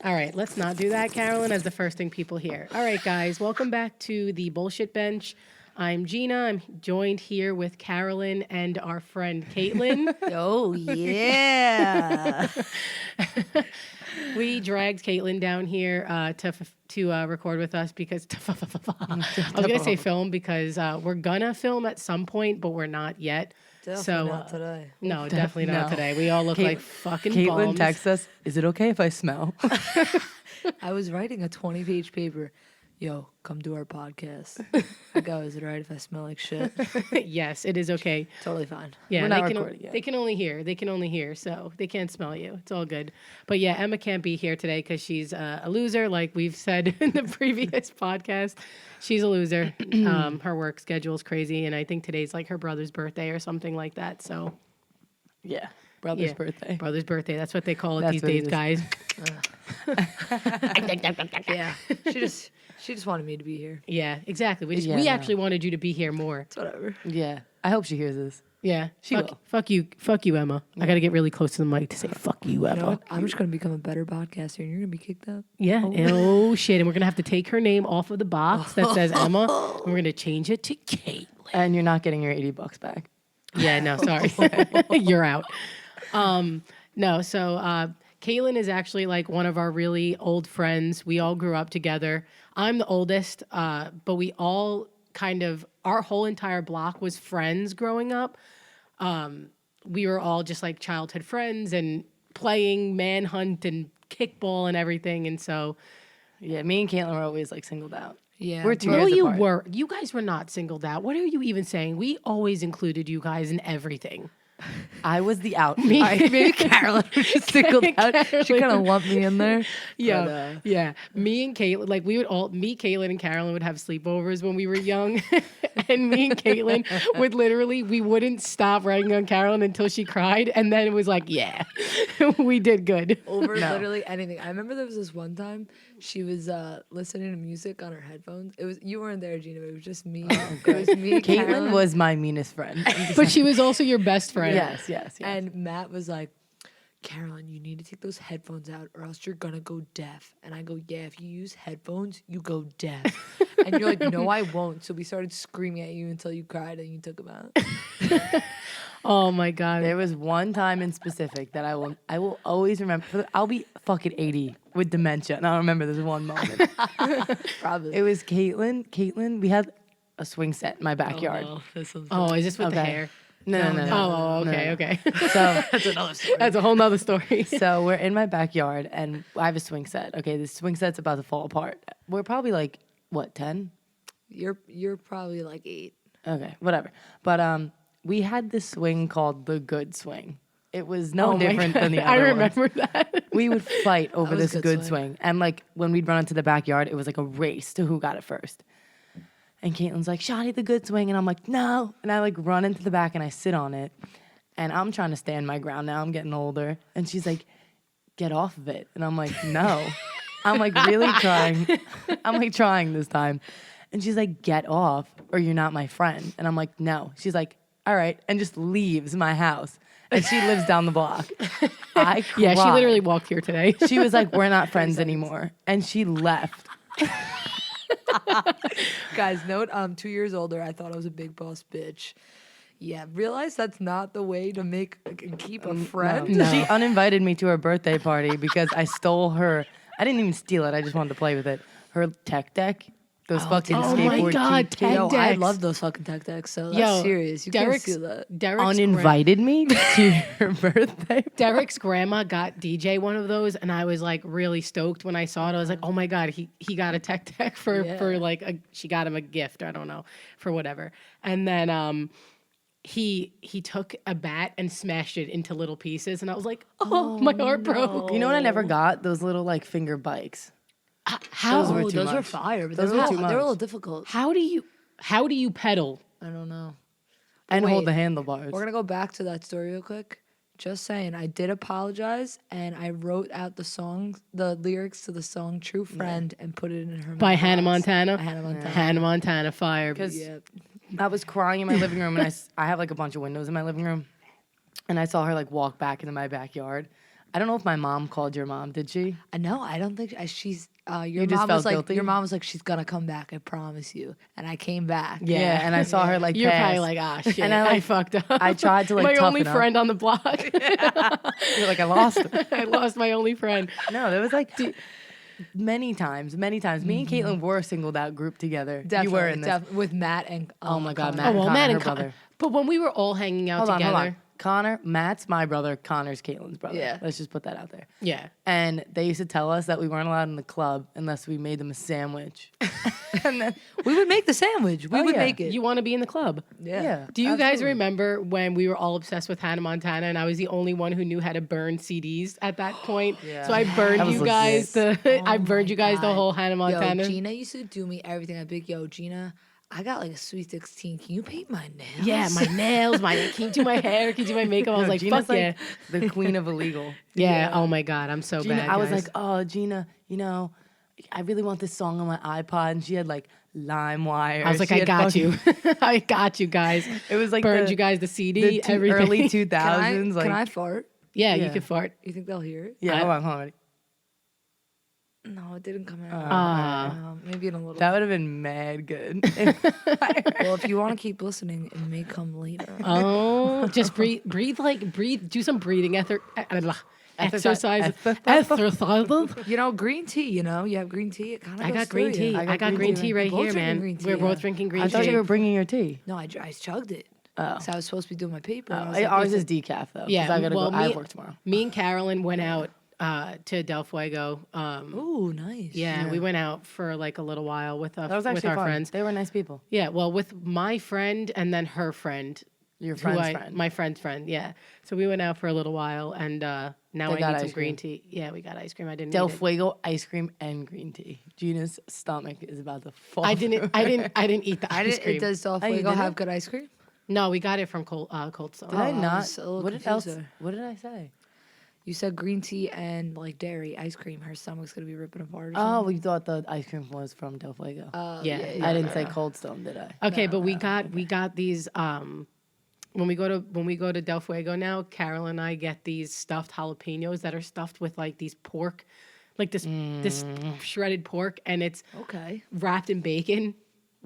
All right, let's not do that, Carolyn, as the first thing people hear. All right, guys, welcome back to the Bullshit Bench. I'm Gina. I'm joined here with Carolyn and our friend Caitlin. Oh, yeah. We dragged Caitlin down here to record with us because I was gonna say film because we're gonna film at some point, but we're not yet. Definitely not today. No, definitely not today. We all look like fucking Caitlin bums. texts us, is it okay if I smell? I was writing a 20-page paper. Yo, come do our podcast. I go, is it all right if I smell like shit? Yes, it is okay. Totally fine. Yeah, We're not recording yet. They can only hear. They can only hear, so they can't smell you. It's all good. But yeah, Emma can't be here today because she's a loser, like we've said in the previous podcast. She's a loser. Her work schedule's crazy, and I think today's like her brother's birthday or something like that. So Yeah, brother's birthday. Brother's birthday. That's what they call it That's these what it days, is. guys. Yeah. She just wanted me to be here. Yeah, exactly. We Yeah, actually wanted you to be here more. It's whatever. Yeah, I hope she hears this. Yeah, She will. Fuck you, Emma. I got to get really close to the mic to say fuck you, Emma. You know what? I'm just going to become a better podcaster and you're going to be kicked out. Yeah. Oh shit! And we're gonna have to take her name off of the box that says Emma. And we're gonna change it to Caitlin. And you're not getting your $80 back. Yeah. No. Sorry. You're out. No. So Caitlin is actually like one of our really old friends. We all grew up together. I'm the oldest, but we all kind of our whole entire block was friends growing up. We were all just like childhood friends and playing manhunt and kickball and everything. And so. Yeah, me and Caitlin were always like singled out. Yeah. We're 2 No, years you apart. were. You guys were not singled out. What are you even saying? We always included you guys in everything. I was the out. Maybe Carolyn was just singled out. She kind of lumped me in there. Yeah, But, yeah. Me and Caitlin, like we would all, me, Caitlin, and Carolyn would have sleepovers when we were young, and me and Caitlin would literally, we wouldn't stop writing on Carolyn until she cried, and then it was like, yeah, we did good. over literally anything. I remember there was this one time she was listening to music on her headphones. It was you weren't there, Gina. But it was just me. It was me. Caitlin Carolyn, was my meanest friend. But she was also your best friend. Yes. and Matt was like, Carolyn, you need to take those headphones out or else you're gonna go deaf. And I go, yeah, if you use headphones, you go deaf. And you're like, no, I won't. So we started screaming at you until you cried and you took them out. Oh my god. There was one time in specific that I will always remember. I'll be fucking 80 with dementia, and I'll remember this one moment. Probably. It was Caitlin, we had a swing set in my backyard. Oh, is this with the Okay. hair? No. Oh, okay, No. okay. So That's another story. That's a whole nother story. So we're in my backyard, and I have a swing set. Okay, the swing set's about to fall apart. We're probably like, what, 10? You're probably like 8. Okay, whatever. But we had this swing called the good swing. It was no Oh my different God. than the I other remember that. ones. We would fight over was this good good swing. swing. And like when we'd run into the backyard, it was like a race to who got it first. And Caitlin's like, Shawty, the good swing. And I'm like, no. And I like run into the back and I sit on it. And I'm trying to stand my ground now. I'm getting older. And she's like, get off of it. And I'm like, no. I'm like really trying. I'm like trying this time. And she's like, get off or you're not my friend. And I'm like, no. She's like, all right. And just leaves my house. And she lives down the block. I cried. Yeah, she literally walked here today. She was like, we're not friends anymore. And she left. Guys, note, I'm 2 years older. I thought I was a big boss bitch. Yeah, realize that's not the way to make and keep a friend. No. She uninvited me to her birthday party because I stole her. I didn't even steal it. I just wanted to play with it. Her tech deck. Those fucking oh my skateboard God, cheap tech kids. Yo, I decks. love those fucking tech decks. So that's Yo, serious. You Derek's, can't steal that. Derek's Uninvited me to her birthday. Derek's grandma got DJ one of those, and I was like really stoked when I saw it. I was like, oh my god, he got a tech deck for like she got him a gift. I don't know for whatever. And then he took a bat and smashed it into little pieces, and I was like, oh my heart broke. You know what I never got? Those little like finger bikes. How Those were too Those were much. fire, but Those they're were a too little- they're a much. little difficult. how do you pedal? I don't know. And hold Wait. the handlebars. We're gonna go back to that story real quick. Just saying, I did apologize, and I wrote out the lyrics to the song "True Friend" and put it in her By mailbox. Hannah Montana. Hannah Montana. Hannah Montana fire. Because Yeah. I was crying in my living room, and I have like a bunch of windows in my living room, and I saw her like walk back into my backyard. I don't know if my mom called your mom. Did she? No, I don't think she's. Your You just mom felt was like, guilty? your mom was like, she's gonna come back. I promise you. And I came back. Yeah, and I saw her like You're pass. probably like, ah, shit. And I fucked up. I tried to like my toughen only up. friend on the block. You're like, I lost her. I lost my only friend. No, there was like many times. Me and Caitlin were a singled out group together. Definitely, You were in this. with Matt and Oh my God, Connor. Matt. Oh well, Connor, Matt her and brother. But when we were all hanging out Hold together, on. Connor, Matt's my brother. Connor's Caitlin's brother. Yeah. Let's just put that out there. yeah. And they used to tell us that we weren't allowed in the club unless we made them a sandwich. And then, We would make the sandwich. We Oh, would yeah. make it. You want to be in the club. yeah. Do you guys absolutely. remember when we were all obsessed with Hannah Montana and I was the only one who knew how to burn CDs at that point? Yeah. So I burned That was you guys legit. I burned you guys the God. whole Hannah Montana. Yo, Gina used to do me everything. I'd be like, yo, Gina, I got like a sweet 16. Can you paint my nails? Yeah, my nails, can you do my hair? Can you do my makeup? I was No, like, Gina's fuck yeah. the queen of illegal. Yeah. Oh my God, I'm so Gina, bad. I was guys. like, oh, Gina, you know, I really want this song on my iPod. And she had like LimeWire. I was like, She I had got fucking- you. I got you guys. It was like Burned the- you guys the CD, the everything. early 2000s. Can like, I fart? Yeah, you Yeah. could fart. You think they'll hear it? yeah, hold on. No, it didn't come out. Maybe in a little. That would have been mad good. Well, if you want to keep listening, it may come later. Oh, just breathe, do some breathing exercise. Exercises. You know, green tea. You know, you have green tea. It kind of. I got green tea. I got green tea right We're both here, drinking man. green tea, We're yeah. both drinking green I tea. thought you were bringing your tea. No, I chugged it. Oh. So I was supposed to be doing my paper. and I was Oh, like, ours listen, is decaf though. Yeah, 'cause I gotta well, go. I me- have work tomorrow. Me and Carolyn went out to Del Fuego. Ooh, nice. Yeah, we went out for like a little while with That was with actually our fun. friends. They were nice people. Yeah, well, with my friend and then her friend. Your who friend's friend. My friend's friend, yeah. So we went out for a little while, and now They I got need some ice green cream. tea. Yeah, we got ice cream. I didn't. Del eat it. Fuego ice cream and green tea. Gina's stomach is about to fall. I didn't eat the I ice didn't. cream. Does Del Oh, you Fuego didn't? have good ice cream? No, we got it from Cold Stone. Did I I not? was a little What else? confused there. What did I say? You said green tea and like dairy ice cream. Her stomach's gonna be ripping apart. Or Oh, something. we thought the ice cream was from Del Fuego. Yeah. I didn't say Cold Stone, did I? Okay, but we got these when we go to Del Fuego now, Carol and I get these stuffed jalapenos that are stuffed with like these pork, like this shredded pork, and it's Okay. wrapped in bacon.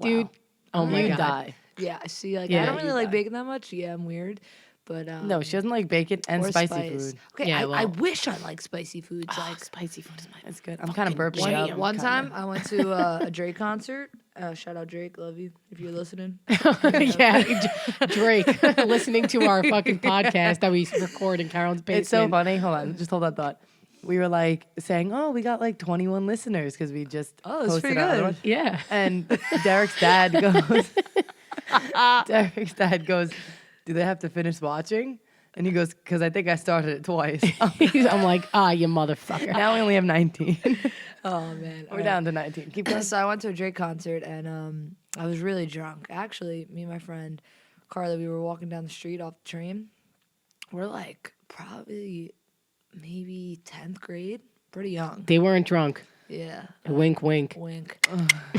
Dude, oh my You God. die. Yeah, I see. Like Yeah, I don't really you like die. bacon that much. Yeah, I'm weird, but No, she doesn't like bacon and or spicy spice. food. Okay, Yeah, I well- wish I like spicy foods. Like Spicy food is my That's good. I'm kind of burping. jam. it up, one kinda. time, I went to a Drake concert. Shout out Drake, love you if you're listening. yeah, Drake listening to our fucking podcast that we record in Carolyn's basement. It's so funny. Hold on, just hold that thought. We were like saying, "Oh, we got like 21 listeners because we just Oh, that's posted pretty our other good. one." Yeah. And Derek's dad goes, "Do they have to finish watching?" And he goes, "Because I think I started it twice." I'm like, you motherfucker. Now we only have 19. Oh man, We're down to 19. Keep going. So I went to a Drake concert and I was really drunk. Actually, me and my friend Carla, we were walking down the street off the train. We're like probably maybe 10th grade, pretty young. They weren't drunk. Yeah. Wink, wink. Wink.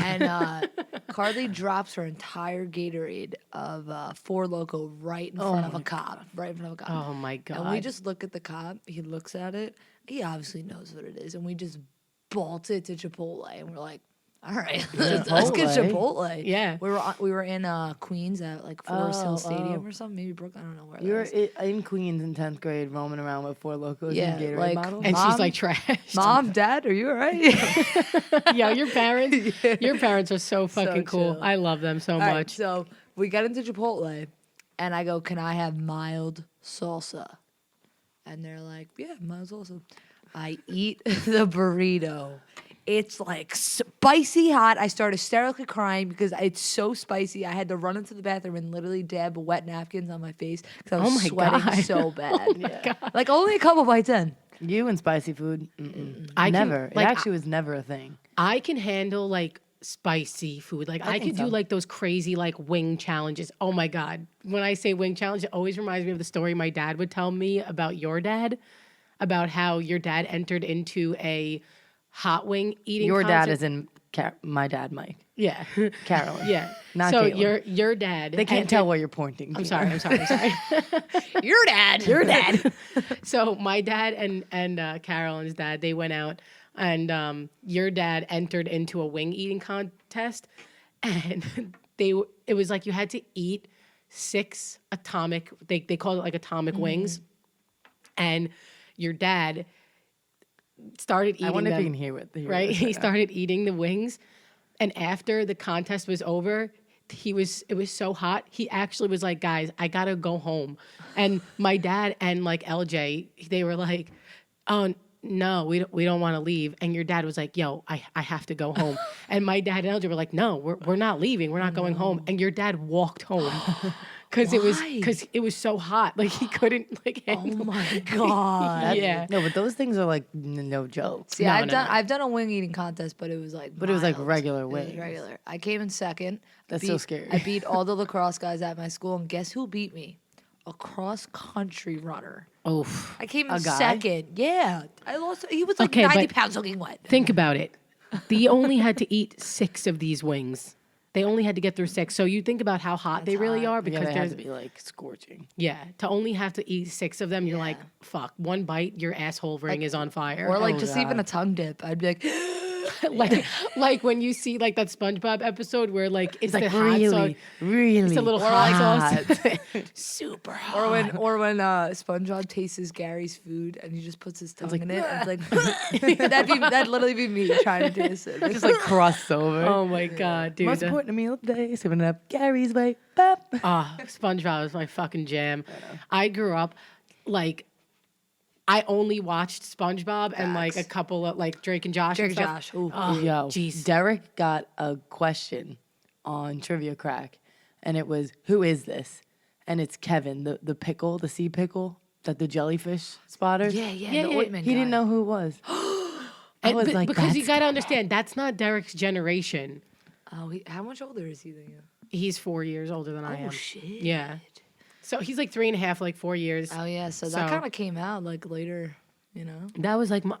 And Carly drops her entire Gatorade of Four Loko right in front of a cop. Right in front of a cop. Oh my God. And we just look at the cop. He looks at it. He obviously knows what it is. And we just bolt it to Chipotle. And we're like, all right, let's get Chipotle. Yeah. We were in Queens at like Forest Hill Stadium or something. Maybe Brooklyn. I don't know where You were that was. in Queens in 10th grade roaming around with Four Locos Yeah, and Gatorade like- bottles. and she's Mom? like trash. Mom, Dad, are you all right? Yeah, your parents are so fucking cool. chill. I love them so All right, much. so we get into Chipotle, and I go, "Can I have mild salsa?" And they're like, "Yeah, mild salsa." I eat the burrito. It's like spicy hot. I start hysterically crying because it's so spicy. I had to run into the bathroom and literally dab wet napkins on my face because I was Oh my sweating God. so bad. Like only a couple bites in. You and spicy food, I can- never. like, it actually was never a thing. I can handle like spicy food. Like I think could do so. like those crazy like wing challenges. Oh my God. When I say wing challenge, it always reminds me of the story my dad would tell me about your dad, about how your dad entered into a hot wing eating Your dad concert. is in my dad, Mike. Yeah. Carolyn. Yeah. Not so Caitlin. your dad. They can't tell where you're pointing. I'm to. sorry. I'm sorry. Your dad. Your dad. So my dad and Carolyn's dad, they went out, and your dad entered into a wing eating contest, and it was like you had to eat 6 atomic. They called it like atomic wings, and your dad started eating I wonder them. if you can hear it. Right, he started eating the wings, and after the contest was over, it was so hot. He actually was like, "Guys, I gotta go home." And my dad and like LJ, they were like, "Oh no, we don't want to leave." And your dad was like, "Yo, I have to go home." And my dad and LJ were like, "No, we're not leaving. We're not going home." And your dad walked home. Because it was so hot, like he couldn't like handle. Oh my god. Yeah. No, but those things are like no joke. See, No, I've done a wing eating contest, but it was like. But it was like mild. regular It was wings. regular. I came in second. That's so scary. I beat all the lacrosse guys at my school, and guess who beat me? A cross country runner. Oof. I came in A guy? second. Yeah, I lost. He was like Okay, 90 but- pounds soaking wet. Think about it. They only had to eat 6 of these wings. They only had to get through 6. So you think about how hot they really are Yeah, because they have there's to be like scorching. to only have to eat 6 of them, you're like, fuck, one bite, your asshole ring is on fire. Or like Oh, just even God. a tongue dip. I'd be like, like when you see like that SpongeBob episode where like it's Like the hot really, sauce, really. it's a little Or hot like sauce, super hot. or when SpongeBob tastes Gary's food and he just puts his tongue in it. And it's like that'd literally be me trying to do this. Just like cross over. Oh my god, dude! Most important meal of the day, sipping it up Gary's way. Bop. SpongeBob was my fucking jam. I grew up like I only watched SpongeBob and like a couple of like Drake and Josh. Drake and and stuff. Josh. Ooh. Oh, Yo, jeez. Derek got a question on Trivia Crack, and it was, "Who is this?" And it's Kevin, the pickle, the sea pickle that the jellyfish spotted. Yeah, Yeah, the yeah. ointment He didn't guy. know who it was. I was like, because you that's got to understand that's not Derek's generation. Oh, how much older is he than you? He's 4 years older than I am. Oh shit. Yeah. So he's like 3.5, like 4 years. Oh yeah. So So- that kind of came out like later, you know. That was like my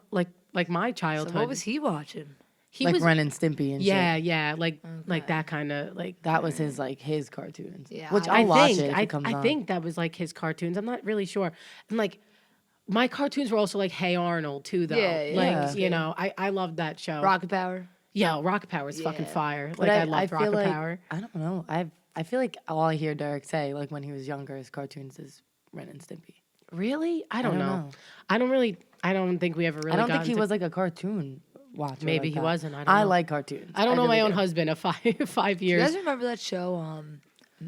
So childhood. what was he watching? he like was Ren and Stimpy and yeah, shit. yeah, like that kind of like. That was his his cartoons. Yeah, Which I I'll watch think it if it comes I on. think that was like his cartoons. I'm not really sure. And like my cartoons were also like Hey Arnold too, though. Yeah, yeah. Like Yeah. you know, I loved that show. Rocket Power. Yeah, Rocket Power is fucking Yeah. fire. But Like I loved feel Rocket like, Power. I don't know. I feel like all I hear Derek say, like when he was younger, his cartoons is Ren and Stimpy. Really? I don't don't know. know. I don't think we ever really. I don't got think he into- was like a cartoon watcher. Maybe like he that. wasn't. I don't I know. like cartoons. I don't know my really own do. husband of 5 Do you years. guys remember that show?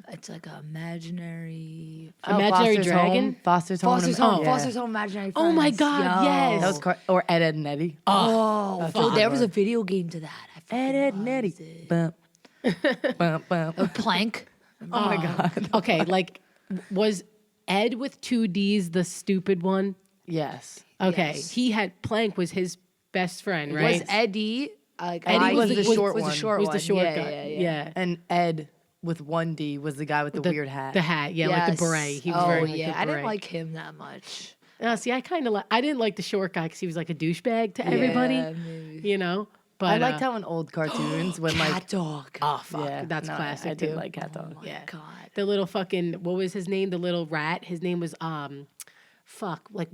It's like an imaginary. Imaginary Foster's Dragon? Home, Foster's Home. Foster's and- Home. yeah. Foster's Home Imaginary. Oh my Friends. God, Yo. yes. That was or Ed, Ed and Eddie. Oh, That's so a there good was a one. video game to that. I fucking Ed, Ed and loved Eddie. it. Bump. Bump, bump. A plank. Oh my God. Okay, like was Ed with 2 D's the stupid one? Yes. Okay, Yes. he had Plank was his best friend, right? Was Eddie? Like Eddie was the short was one. the short was one. the short yeah, guy. Yeah, Yeah. And Ed with 1D was the guy with the weird hat. The hat, yeah, like the beret. He was oh wearing like, yeah, the I didn't beret. like him that much. See, I kind of I didn't like the short guy because he was like a douchebag to everybody, Yeah, maybe. you know. But I liked how in old cartoons when Cat like dog. oh fuck, yeah, that's no, classic I too. did like Cat Dog. yeah, God. the little fucking what was his name? The little rat. His name was fuck, like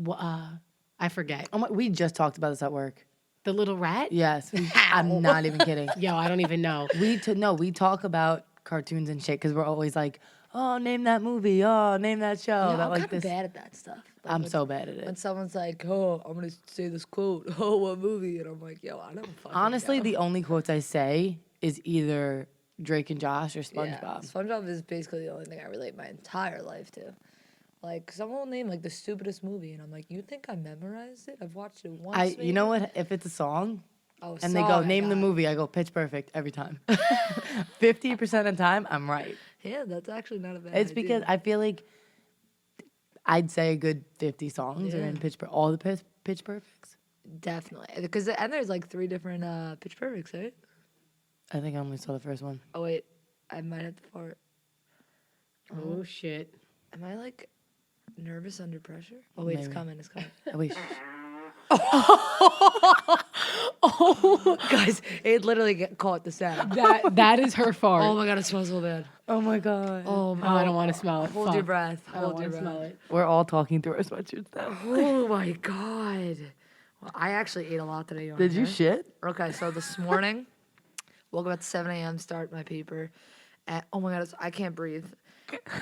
I forget. Oh my, we just talked about this at work. The little rat. Yes, I'm not even kidding. Yo, I don't even know. We talk about cartoons and shit because we're always like, oh, name that movie, oh, name that show. Yeah, that I'm like kind of this. bad at that stuff. Like, I'm when- so bad at When it. someone's like, "Oh, I'm gonna say this quote," oh, what movie? And I'm like, "Yo, I don't fucking Honestly, know. the only quotes I say is either Drake and Josh or SpongeBob. Yeah, SpongeBob is basically the only thing I relate my entire life to. Like, someone will name like the stupidest movie, and I'm like, "You think I memorized it? I've watched it once." You know what? If it's a song Oh, and they go name the movie, I go Pitch Perfect every time. 50% of the time, I'm right. Yeah, that's actually not a bad. It's idea. because I feel like I'd say a good 50 songs are in all the Pitch Perfects. definitely because and there's like 3 different Pitch Perfects, right? I think I only saw the first one. Oh wait, I might have to fart. Oh shit. Am I like nervous under pressure? Oh wait, it's Maybe. coming. It's coming. Oh, wait. Oh, Guys, it literally caught the sound. that is her fart. Oh my god, it smells so bad. Oh my god. Oh, Oh, I don't want to smell it. Hold your Fuck. breath. I don't Hold your want to breath. smell it. We're all talking through our sweatshirts now. Oh my god. Well, I actually ate a lot today. Did you shit? Okay, so this morning, woke up at 7 a.m., start my paper. And, oh my god, I can't breathe.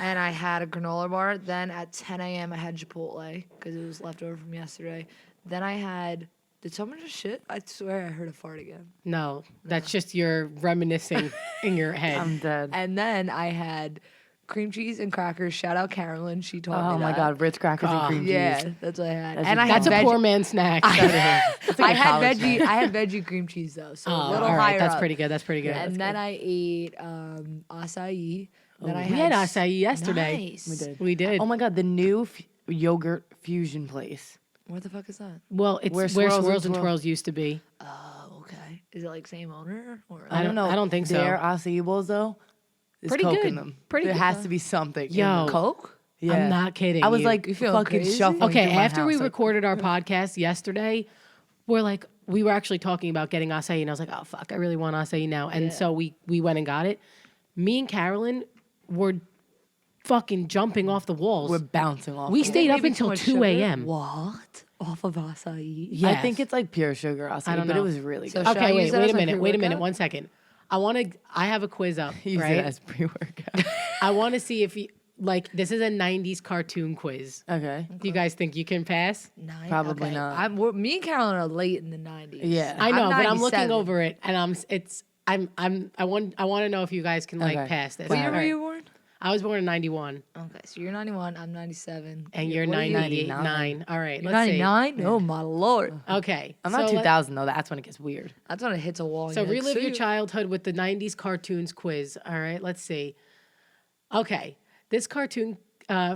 And I had a granola bar. Then at 10 a.m., I had Chipotle because it was left over from yesterday. Then I had. Did someone just shit? I swear I heard a fart again. No, that's just your reminiscing in your head. I'm dead. And then I had cream cheese and crackers. Shout out Carolyn. She taught me Oh my that. god, Ritz crackers and cream Yeah, cheese. that's what I had. That's and just I had That's a veg- poor man's snack. That's like I a had college veggie. snack. I had veggie cream cheese though, so a Oh, little all higher right, that's up. pretty good. That's pretty good. And then I ate acai. Then I we had s- acai yesterday. Nice. We did. We did. Oh my god, the new yogurt fusion place. What the fuck is that? Well, it's Where where Swirls and Swirls and Twirls- Twirls used to be. Oh, okay. Is it like same owner or? I don't know. I don't think so. Their acai bowls though, is Pretty Coke good. in them. Pretty there good. has to be something. in Yo. them. Coke? Yeah. I'm not kidding. I was you. like You feeling fucking crazy? shuffling. Okay, through my after we house, like, recorded our podcast yesterday, we were actually talking about getting acai, and I was like, oh fuck, I really want acai now, and so we went and got it. Me and Carolyn were fucking jumping off the walls. we're bouncing off. We the stayed Maybe up too until much 2 sugar? a.m. What? Off of acai? Yeah. I think it's like pure sugar acai, I don't but know. it was really So good. should I Okay, use wait that a as my minute. Wait a minute. pre-workout? 1 second. I have a quiz up, Use right? it as pre-workout. I want to see if you like. This is a '90s cartoon quiz. Okay. Do you guys think you can pass? Probably not. Me and Carolyn are late in the 90s. Yeah. I know, but I'm looking 97. over it, and I want to know if you guys can like Okay. pass this. What year All were right. you born? I was born in '91, Okay, so you're 91. I'm 97. and you're What are you? 99. All right, You're let's 99? Oh my lord. see. Okay, I'm not so 2000 though. That's when it gets weird. That's when it hits a wall. and So you're like, relive your "See?" childhood with the '90s cartoons quiz. All right, let's see. Okay, this cartoon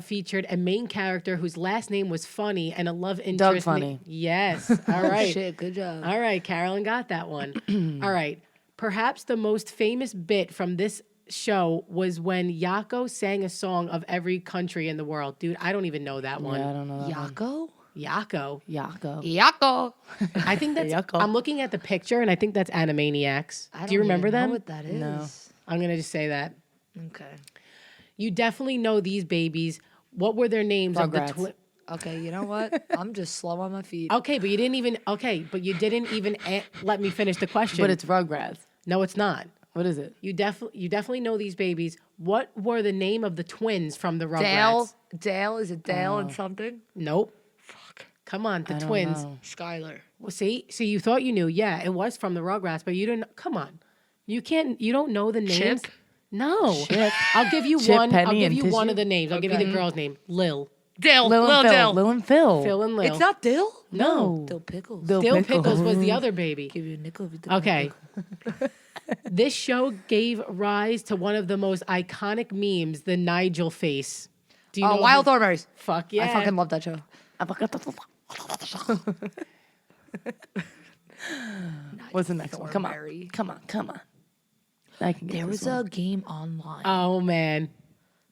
featured a main character whose last name was Funny and a love interest. Funny. Yes. All right. Shit, good job. All right, Carolyn got that one. All right. Perhaps the most famous bit from this show was when Yako sang a song of every country in the world. Dude, I don't even know that one. Yeah, I don't know. That one. Yako? Yako. Yako. Yako. I think that's. Yako. I'm looking at the picture, and I think that's Animaniacs. I Do you don't remember even them? know what that is. No. I'm gonna just say that. Okay. You definitely know these babies. What were their names of the Rugrats. twin? Okay, you know what? I'm just slow on my feet. Okay, but you didn't even. Okay, but you didn't even let me finish the question. But it's Rugrats. no, it's not. What is it? You definitely know these babies. What were the name of the twins from the Rugrats? Dale. Dale? Is it Dale and something? Nope. Fuck. Come on, the I don't twins. know. Skylar. Well, see, you thought you knew. Yeah, it was from the Rugrats, but you didn't. Come on, you can't. You don't know the names. Chip? No. I'll give you Chip, one. I'll Penny, give and you one Tissue? of the names. I'll give you the girl's name. Lil. Dale. Lil and Phil. Lil and Phil. Phil and Lil. It's not Dill? No. Dill Pickles. Dill Dill Pickles was the other baby. Give you a nickel if you did Okay. This show gave rise to one of the most iconic memes, the Nigel face. Do you know? Wild who- Thornberries. Fuck yeah. I fucking love that show. What's the next one? Come on. Thornberry. Come on. Come on. I can get There this was one. a game online. Oh man.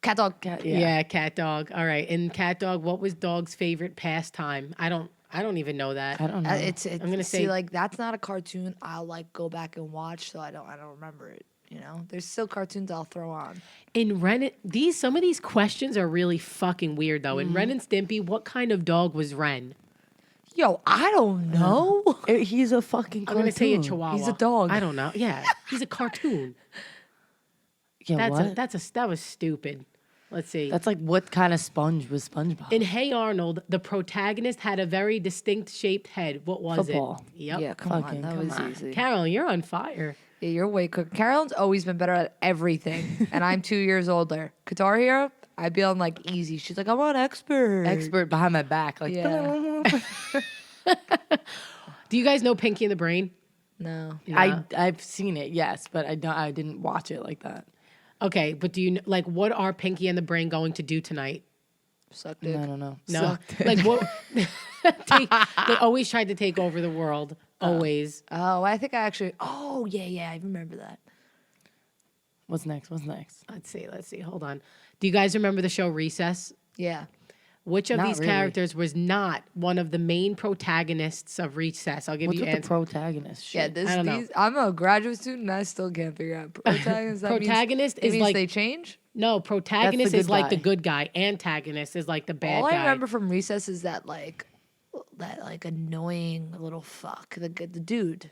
Cat Dog. Yeah. Cat Dog. All right. In Cat Dog, what was Dog's favorite pastime? I don't even know that. I don't know. It's I'm gonna see say- like that's not a cartoon I'll like go back and watch, so I don't remember it. You know, there's still cartoons I'll throw on. In Ren, some of these questions are really fucking weird though. In Ren and Stimpy, what kind of dog was Ren? Yo, I don't know. He's a fucking I'm cartoon. gonna say a Chihuahua. He's a dog. I don't know. Yeah, he's a cartoon. Yeah, what? That was stupid. Let's see. That's like what kind of sponge was SpongeBob? In Hey Arnold, the protagonist had a very distinct shaped head. What was Football. it? Yep. Yeah, come Fucking on, that come was on. easy. Carolyn, you're on fire. Yeah, you're way quicker. Carolyn's always been better at everything, and I'm 2 years older. Guitar Hero, I'd be on like easy. She's like, I'm on expert. Expert behind my back. Like, Yeah. Do you guys know Pinky and the Brain? No. I've seen it, yes, but I didn't watch it like that. Okay, but do you like what are Pinky and the Brain going to do tonight? Suck dick. I don't know. No, like what? They always tried to take over the world. Always. Oh, I think I actually. Oh, yeah, I remember that. What's next? What's next? Let's see. Hold on. Do you guys remember the show Recess? Yeah. Which of Not these really. characters was not one of the main protagonists of Recess? I'll give What's you with the answers. protagonist shit? Yeah, I don't know. I'm a graduate student and I still can't figure out protagonist. That Protagonist means, is it means like- they change. No, protagonist good is like the guy. good guy. Antagonist is like the bad All guy. I remember from Recess is that annoying little fuck, the dude.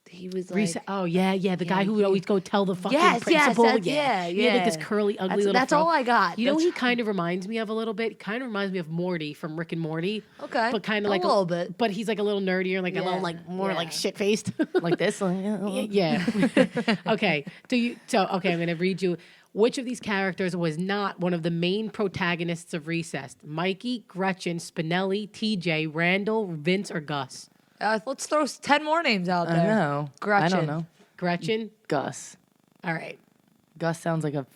He was like, Oh yeah, the guy who would always go tell the fucking Yes, principal. yeah, He had like this yeah. curly, ugly little. That's fro. all I got. You know, what That's- he kind of reminds me of a little bit. He kind of reminds me of Morty from Rick and Morty. Okay, but kind of a like little bit. But he's like a little nerdier, like a little Yeah, like more like yeah. shit faced. Like this? Yeah. Okay. Okay, I'm gonna read you. Which of these characters was not one of the main protagonists of Recess? Mikey, Gretchen, Spinelli, TJ, Randall, Vince, or Gus? Let's throw 10 more names out I there. know. I Gretchen. don't know. Gretchen. Gus. All right. Gus sounds like a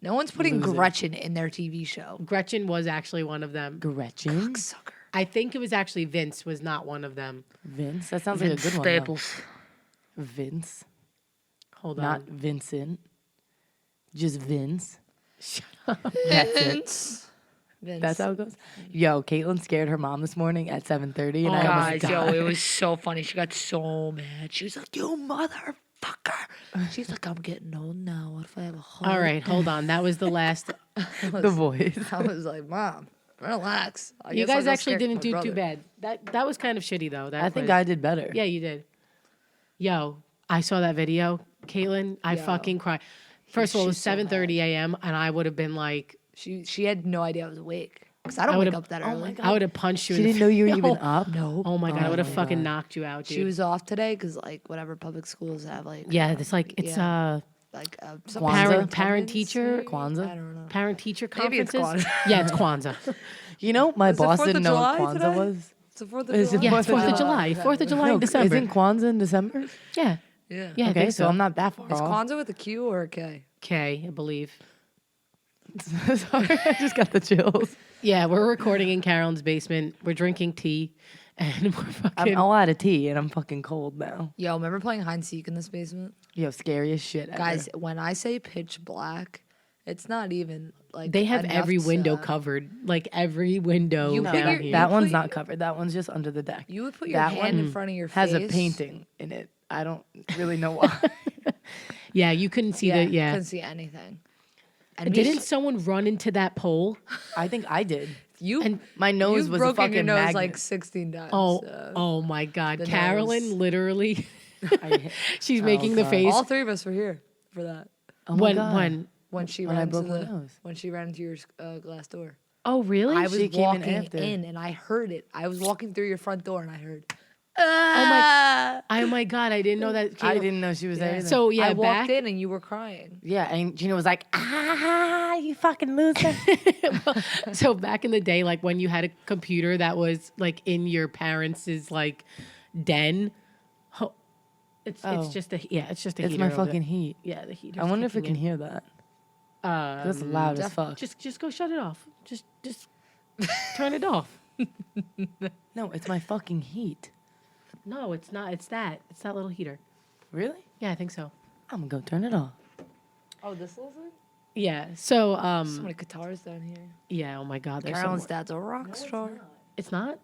No one's putting Loser. Gretchen in their TV show. Gretchen was actually one of them. Gretchen. Sucker. I think it was actually Vince was not one of them. Vince. That sounds like a good one. Though. Vince. Hold Not on. Vincent. Just Vince. Shut up. That's it. Vince. That's how it goes. Yo, Caitlin scared her mom this morning at 7:30, and I almost Guys, died. it was so funny. She got so mad. She was like, "You motherfucker!" She's like, "I'm getting old now. What if I have a heart?" All right, hold on. That was the last. The voice. I was like, "Mom, relax." I You guess I'll guys go actually scare didn't my do brother. too bad. That was kind of shitty though. That I think was- I did better. Yeah, you did. Yo, I saw that video, Caitlin. I Yo. fucking cried. First of all, it was She's so mad. 7:30 a.m. and I would have been like, She had no idea I was awake because I don't I wake would've- up that oh early. my God. I would have punched you. She in the didn't know you were face. even up. No. Oh my god, I Oh would have my fucking God. knocked you out, dude. She was off today because whatever public schools have Yeah, it's like it's Yeah. some Kwanzaa? Parent teacher- Kwanzaa? I don't know. parent teacher Maybe it's conferences. Kwanzaa. Yeah, it's Kwanzaa. You know, my Is it boss 4th didn't of know what July Kwanzaa today? was. It's the 4th of Is it July. Yeah, 4th it's of 4th of July? July. 4th of July in No, December. isn't Kwanzaa in December? Yeah, Yeah. yeah. I Okay, think so I'm not that far Is off. Kwanzaa with a Q or a K? K, I believe. Sorry, I just got the chills. Yeah, we're recording in Carolyn's basement. We're drinking tea, and we're I'm fucking. all out of tea, and I'm fucking cold now. Yo, remember playing hide and seek in this basement? Yo, scary as shit. ever. Guys, when I say pitch black, it's not even like They have enough every window to- covered, like every window You No, put down your- here. that put one's your- not covered. That one's just under the deck. You would put your That hand in one front of your has face. a painting in it. I don't really know why. Yeah, you couldn't see Yeah, the. Yeah. couldn't see anything. And Didn't someone run into that pole? I think I did. you? and My nose You've was a broken fucking your nose magnet. like 16 times. Oh, so. oh my God, the Carolyn nose. literally. I- She's making the God. face All three of us were here for that. oh my when God. When she When I ran broke into my the nose. when she ran into your glass door. Oh really? I was She came in walking after. in and I heard it. I was walking through your front door and I heard. Oh my God, I didn't know that. I Caleb- didn't know she was there. Yeah. Either. So yeah, I walked back. in and you were crying. yeah, and Gina was like, you fucking loser. So back in the day, like when you had a computer that was like in your parents' like den. It's Oh. just a it's just a It's heater. my over there. fucking heat. Yeah, the heater. I wonder if it can hear that. That's loud as fuck. Just go shut it off. Just turn it off. No, it's my fucking heat. No, it's not. It's that. It's that little heater. Really? Yeah, I think so. I'm gonna go turn it off. Oh, this little thing? Yeah. So So many guitars down here. yeah. Oh my God. There's Carolyn's some- dad's a rock star. It's not.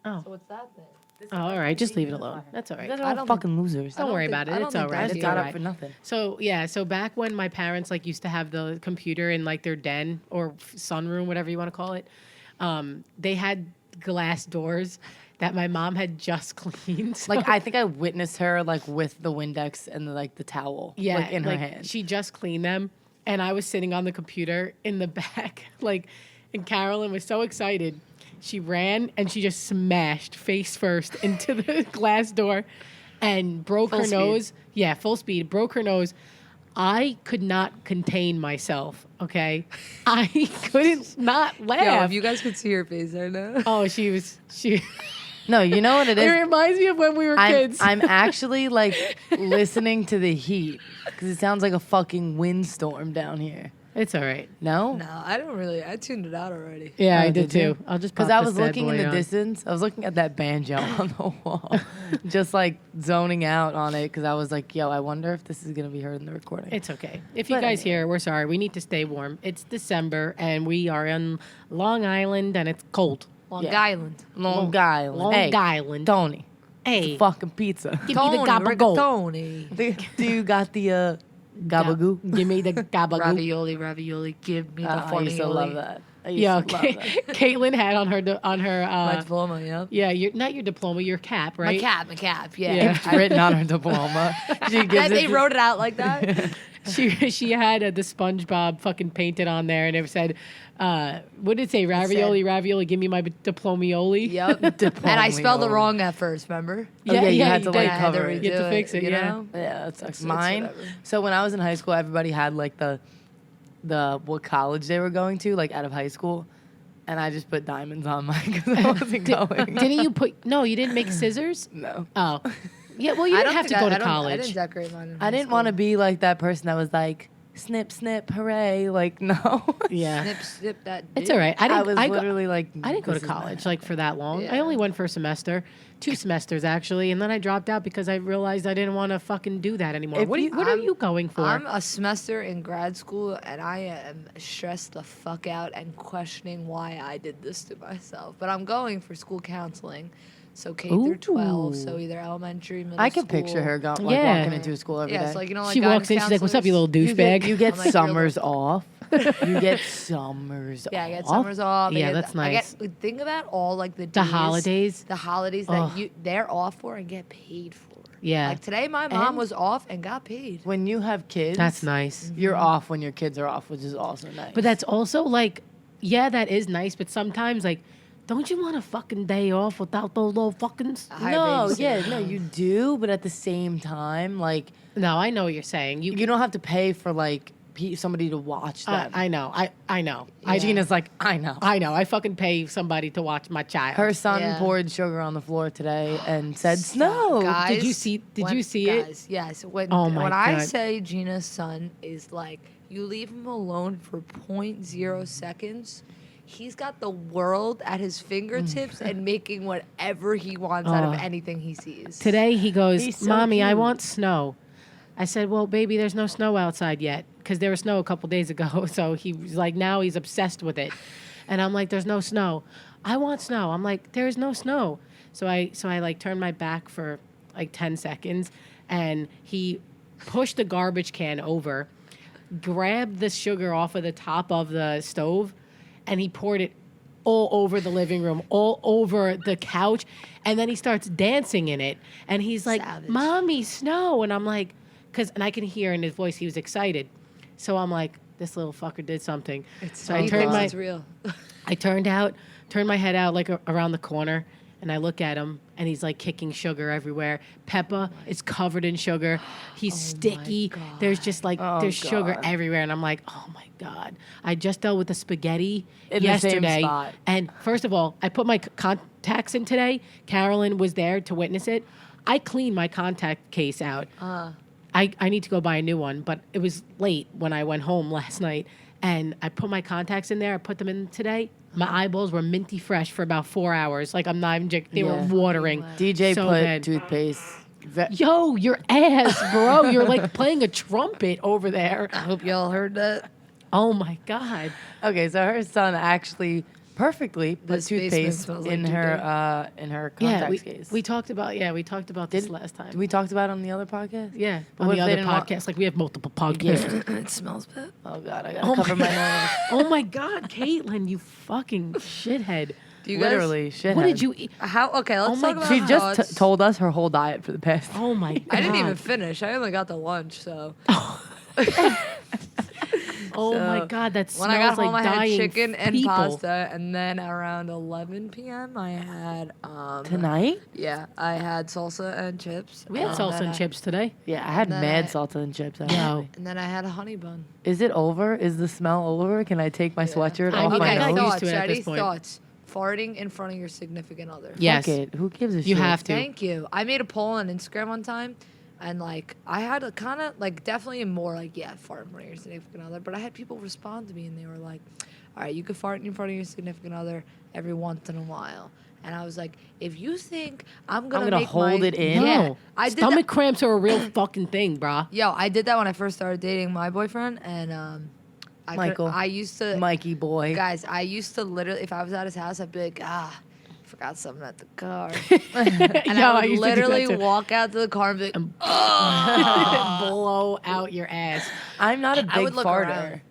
Oh. So what's that thing? Oh, all right. Just leave it alone. That's all You right. guys I are all don't fucking losers. Don't worry think- about it. I don't It's all think right. that's I It's just all got right. up for nothing. So yeah, so back when my parents like used to have the computer in like their den or sunroom, whatever you want to call it, they had glass doors that my mom had just cleaned. So- Like I think I witnessed her like with the Windex and the towel. yeah, like, in her like, hand. she just cleaned them, and I was sitting on the computer in the back, like, and Carolyn was so excited. She ran and she just smashed face first into the glass door and broke Full her speed. nose. Yeah, full speed, broke her nose. I could not contain myself, okay? I couldn't not laugh. Yo, if you guys could see her face right now. Oh, she. No, you know what it It is. reminds me of when we were kids. I'm actually like listening to the heat because it sounds like a fucking windstorm down here. It's all right. No? No, I don't really. I tuned it out already. Yeah, Oh, I did did you? too. I'll just Because pop I the was sad looking in boy the on. distance. I was looking at that banjo on the wall. Just like zoning out on it because I was like, yo, I wonder if this is going to be heard in the recording. It's okay. If you But guys anyway. hear, we're sorry. We need to stay warm. It's December and we are in Long Island and it's cold. Long Yeah. Island. Long Island. Long Hey, Island. Tony. Hey, Fucking pizza. give me Tony, the gabagool. rigatoni. Do you got the gabagoo? Give me the gabagool. Ravioli. Give me the I used to love that. I used Yeah, to okay. love that. Caitlin had on her My diploma, yeah. yeah, not your diploma, your cap, right? My cap, yeah. Yeah. It's written on her diploma. She gives They it wrote it out like that. She had the SpongeBob fucking painted on there, and it said, what did it say? Ravioli, give me my diplomioli. Yep. And I spelled it wrong at first, remember? Oh, yeah, you had to, did. like, cover it. You had to redo fix it, you yeah. know? Yeah, that sucks. It's Mine. whatever. So when I was in high school, everybody had like the what college they were going to, like out of high school, and I just put diamonds on mine because I wasn't going. Didn't you put? No, you didn't make scissors. No, Oh, yeah. Well, you I didn't don't have to think go I to don't- I college. didn't decorate mine. I didn't want to be like that person that was like snip, snip, hooray. Like no, Yeah, snip that. it's dick. all right. I I was didn't. literally like, I didn't go to this is my college like for that long. I Yeah. only went for a semester, 2 semesters actually, and then I dropped out because I realized I didn't want to fucking do that anymore. If What you- are you going for? I'm a semester in grad school, and I am stressed the fuck out and questioning why I did this to myself. But I'm going for school counseling, so K through 12, so Ooh. either elementary, middle I can school. picture her going, like, Yeah. walking into a school every day. Yeah, it's like, you know, like She walks in, guidance she's like, "What's up, you little counselors? douchebag?" You get I'm like, you're summers off. You get summers off. Yeah, I get summers off. Yeah, I get, that's nice. Think about all like the The days, holidays. the holidays Ugh. that they're off for and get paid for. Yeah. Like today, my mom And- was off and got paid. When you have kids, That's nice. You're off when your kids are off, which is also nice. But that's also like, yeah, that is nice. But sometimes, like, don't you want a fucking day off without those little fuckings? Hire no, babysitter. yeah, no, you do, but at the same time, like No, I know what you're saying. you don't have to pay for like somebody to watch them. I know. I know. Gina's like, I know. I know. I fucking pay somebody to watch my child. Her son Yeah. poured sugar on the floor today and said snow. Guys, Did you see- did you see it? guys, Yes. When Oh my when I God. say Gina's son is like, you leave him alone for 0.0 seconds, he's got the world at his fingertips and making whatever he wants out of anything he sees. Today he goes, He's so "Mommy, I cute. want snow." I said, "Well, baby, there's no snow outside yet because there was snow a couple days ago." So he was like, now he's obsessed with it, and I'm like, "There's no snow. I want snow." I'm like, "There's no snow." So I like turned my back for like 10 seconds, and he pushed the garbage can over, grabbed the sugar off of the top of the stove, and he poured it all over the living room, all over the couch, and then he starts dancing in it. And he's like, Savage. "Mommy, snow!" And I'm like, and I can hear in his voice he was excited. So I'm like, this little fucker did something. So I turned It's real. turned my head out like around the corner, and I look at him, and he's like kicking sugar everywhere. Peppa is covered in sugar. He's sticky. There's just like Oh, there's sugar God. everywhere, and I'm like, oh my God. I just dealt with the spaghetti In the same yesterday, spot. and first of all, I put my contacts in today. Carolyn was there to witness it. I cleaned my contact case out. I need to go buy a new one, but it was late when I went home last night, and I put my contacts in there. I put them in today. My eyeballs were minty fresh for about 4 hours. Like I'm not even joking. They were Yeah. watering. DJ so put bad. toothpaste. Yo, your ass, bro. You're like playing a trumpet over there. I hope y'all heard that. Oh my God. Okay, so her son actually perfectly put This basement toothpaste smells like in her Yeah, contact case. we talked about this last time. We talked about it on the other podcast. Yeah, But on what the if they other didn't want- podcast. Like we have multiple podcasts. It smells bad. Oh God, I gotta Oh cover my my nose. Oh my God, Caitlin, you fucking shithead. Do you guys? Literally, shit. What did you eat? How? Okay, let's Oh my talk about She just thoughts. told us her whole diet for the past. Oh my God. I didn't even finish. I only got the lunch, so. Oh my So, God, that When smells I got home, like I had dying chicken and people. pasta, and then around 11 p.m. I had Tonight? Yeah, I had salsa and chips. We had salsa then and chips today. Yeah, I had then mad I- salsa and chips. No. actually. And then I had a honey bun. Is it over? Is the smell over? Can I take my sweatshirt I off mean, my I got nose? used to it at this Ready? point. Thoughts. Farting in front of your significant other. Yes. Fuck it. Who gives a shit? You have to. Thank you. I made a poll on Instagram one time. And like I had a kind of like definitely a more like fart in front of your significant other, but I had people respond to me and they were like, all right, you can fart in front of your significant other every once in a while. And I was like, if you think I'm gonna make hold it in? No, I did stomach that. cramps are a real fucking thing, brah. Yo, I did that when I first started dating my boyfriend, and Michael. I used to, Mikey boy. guys, I used to literally, if I was at his house, I'd be like, forgot something at the car, and Yo, I would used to do that literally too. walk out to the car and be like, Blow out your ass. I'm not a big I would look farter. around.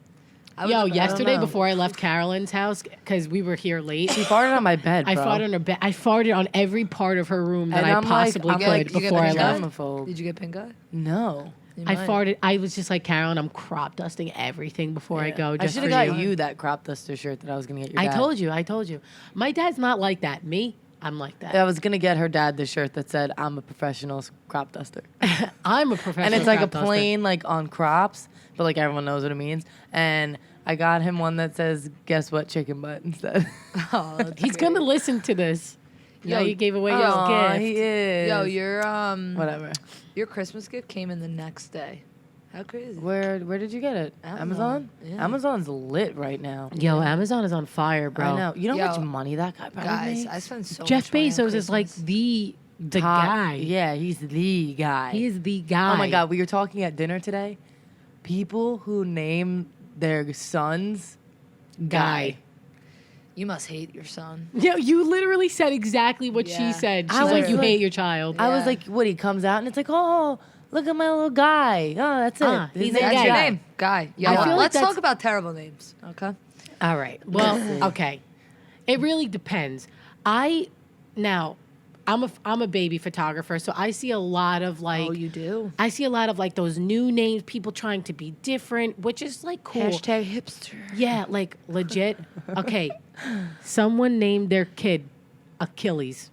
I would Yo, look around. yesterday know. before I left Carolyn's house, because we were here late, She farted on my bed, bro. I farted on her bed. I farted on every part of her room that And I I'm like- possibly I'm could like, you get before I pink eye? left. Germaphobe. Did you get pink eye? No. You I might. farted. I was just like, Carolyn, I'm crop dusting everything before I go. I Just should for have got you. you that crop duster shirt that I was gonna get your I dad. told you. I told you. My dad's not like that. Me, I'm like that. I was gonna get her dad the shirt that said "I'm a professional crop duster," I'm a professional. and it's like a crop duster. plain like on crops, but like everyone knows what it means. And I got him one that says "Guess what, chicken butt" instead. Oh, that's He's great. gonna listen to this. Yo, Yo, you gave away Aw, his he gift. is. Yo, your whatever. your Christmas gift came in the next day. How crazy! Where did you get it? Amazon. Yeah. Amazon's lit right now. Yo, Amazon is on fire, bro. I know. You know how Yo, much money that guy probably Guys, makes? I spent so Jeff much money on Bezos is like Christmas. the Top- guy. Yeah, he's the guy. He is the guy. Oh my god, we were talking at dinner today. People who name their sons Guy. You must hate your son. Yo, you literally said exactly what Yeah. she said. I She's like, was you like- hate your child. I was Yeah. like, what? He comes out and it's like, oh, look at my little guy. Oh, that's it. Ah, His he's name's a That's guy. your Guy. name, Guy. Yo, I feel like let's that's- talk about terrible names, okay? All right. Well, okay. It really depends. I'm a baby photographer, so I see a lot of like Oh, you do? I see a lot of like those new names, people trying to be different, which is like cool. Hashtag hipster. Yeah, like legit. Okay. Someone named their kid Achilles.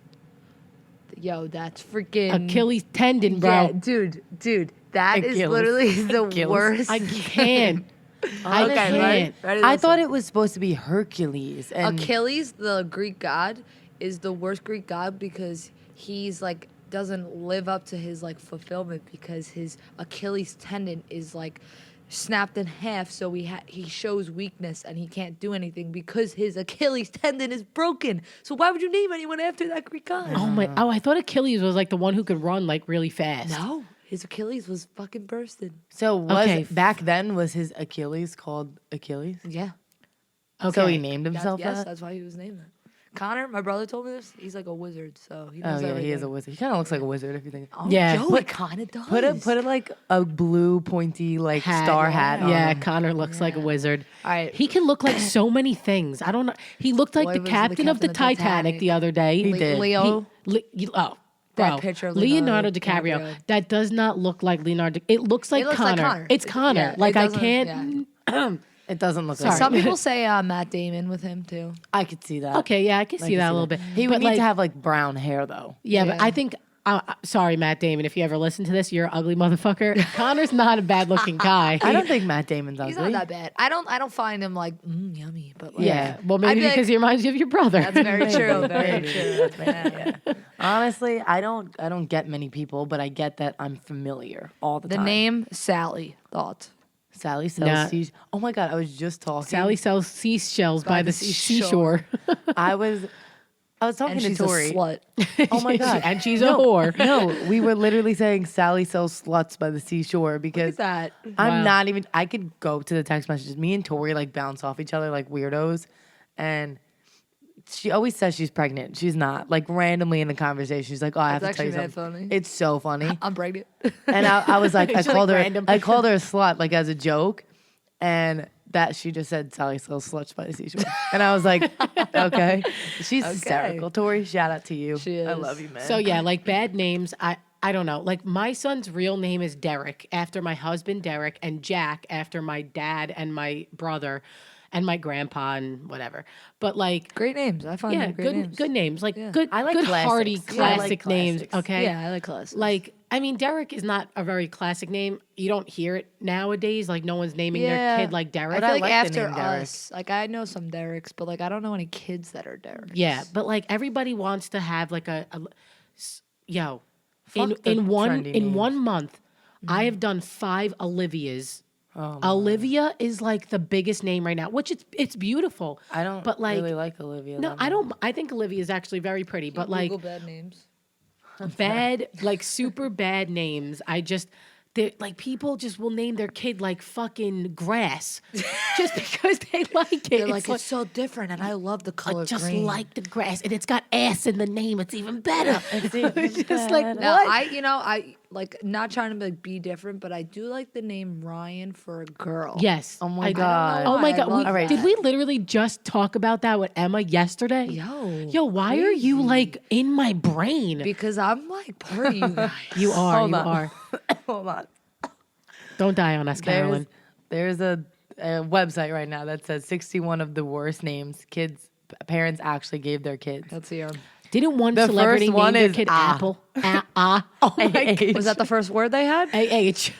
Yo, that's freaking Achilles tendon, bro. Yeah, dude, that is Achilles. literally the Achilles. worst. I can't. I Okay, can't. ready? I Listen. thought it was supposed to be Hercules. And Achilles, the Greek god, is the worst Greek god because he's like doesn't live up to his like fulfillment because his Achilles tendon is like snapped in half, so he shows weakness and he can't do anything because his Achilles tendon is broken. So why would you name anyone after that Greek god? Oh, I thought Achilles was like the one who could run like really fast. No, his Achilles was fucking bursted. so was Okay. back then was his Achilles called Achilles? Yeah. Okay. So he named himself Yes, that? that's why he was named that. Connor, my brother told me this. He's like a wizard, so he Oh knows yeah, everything. he is a wizard. He kind of looks like a wizard if you think. Oh, Yeah. Joe, it kind of does. Put it like a blue pointy like Hat. star hat. on Yeah, him. Connor looks like a wizard. All right. He can look like so many things. I don't know. He looked like Boy, the was the captain of the captain of the Titanic Titanic. the other day. He did. Leo. Oh, That bro. picture of Leonardo Leonardo DiCaprio. DiCaprio. That does not look like Leonardo. It looks like looks like Connor. Connor. It's Connor. Yeah, like it I doesn't- can't. It doesn't look Sorry. like Some people say Matt Damon with him too. I could see that. Okay, yeah, I can see that a little bit. He would But, need like, to have like brown hair though. Yeah, but Yeah. I think. Sorry, Matt Damon. If you ever listen to this, you're an ugly motherfucker. Connor's not a bad looking guy. I don't think Matt Damon's ugly. He's not that bad. I don't find him like yummy, but like, Yeah. Well, I'd maybe be because he reminds you of your brother. that's very true. Very Maybe. true. Yeah. Honestly, I don't get many people, but I get that I'm familiar all the The time. name Sally. Thought. Sally sells Nah. seas. Oh my god, I was just talking. Sally sells seashells by the seashore. I was talking And to she's a Tori. slut. Oh my god. And she's a whore. No, we were literally saying Sally sells sluts by the seashore Look because at that. I'm Wow. not even. I could go to the text messages. Me and Tori like bounce off each other like weirdos, and she always says she's pregnant. She's not. Like randomly in the conversation, she's like, "Oh, I have That's to tell you actually something." mad funny. It's so funny. I'm pregnant. And I was like, I She's like called her. random. I called her a slut like as a joke, and that she just said Sally sells sluts by the seashore, and I was like, okay, she's hysterical. Tori, shout out to you. She I is. love you, man. So yeah, like bad names. I don't know. Like my son's real name is Derek after my husband Derek, and Jack after my dad and my brother, and my grandpa and whatever. But like. Great names. I find Yeah, them great good names. good names. Like Yeah. good, I like good classics. hearty Yeah, I like classic names. classics. Okay. Yeah, I like classics. Like, I mean, Derek is not a very classic name. You don't hear it nowadays. Like, no one's naming their kid like Derek. I feel like like the after name Derek. us, like I know some Dereks, but like I don't know any kids that are Dereks. Yeah, but like everybody wants to have like yo, Fuck the trendy in names. 1 month, I have done 5 Olivias. Oh, my. Olivia is like the biggest name right now, which it's beautiful. I don't but like really like Olivia. no, that I much. don't. I think Olivia is actually very pretty, but like Google bad names. bad, like super bad names. Like people just will name their kid like fucking grass just because they like it. They're like, it's so different, and I love the color I just green. like the grass, and it's got ass in the name. It's even better. It's just like what? Now, I like not trying to be different, but I do like the name Ryan for a girl. Yes. Oh my I- God. Oh my I God. love Did that. we literally just talk about that with Emma yesterday? Yo, why are you like in my brain? Because I'm like part of you guys. You are. Hold You on. are. Hold on. Don't die on us, Carolyn. There's a website right now that says 61 of the worst names parents actually gave their kids. Let's hear 'em. Didn't one The celebrity first one name their is kid Ah. Apple? Oh my God. AH. Was that the first word they had? AH.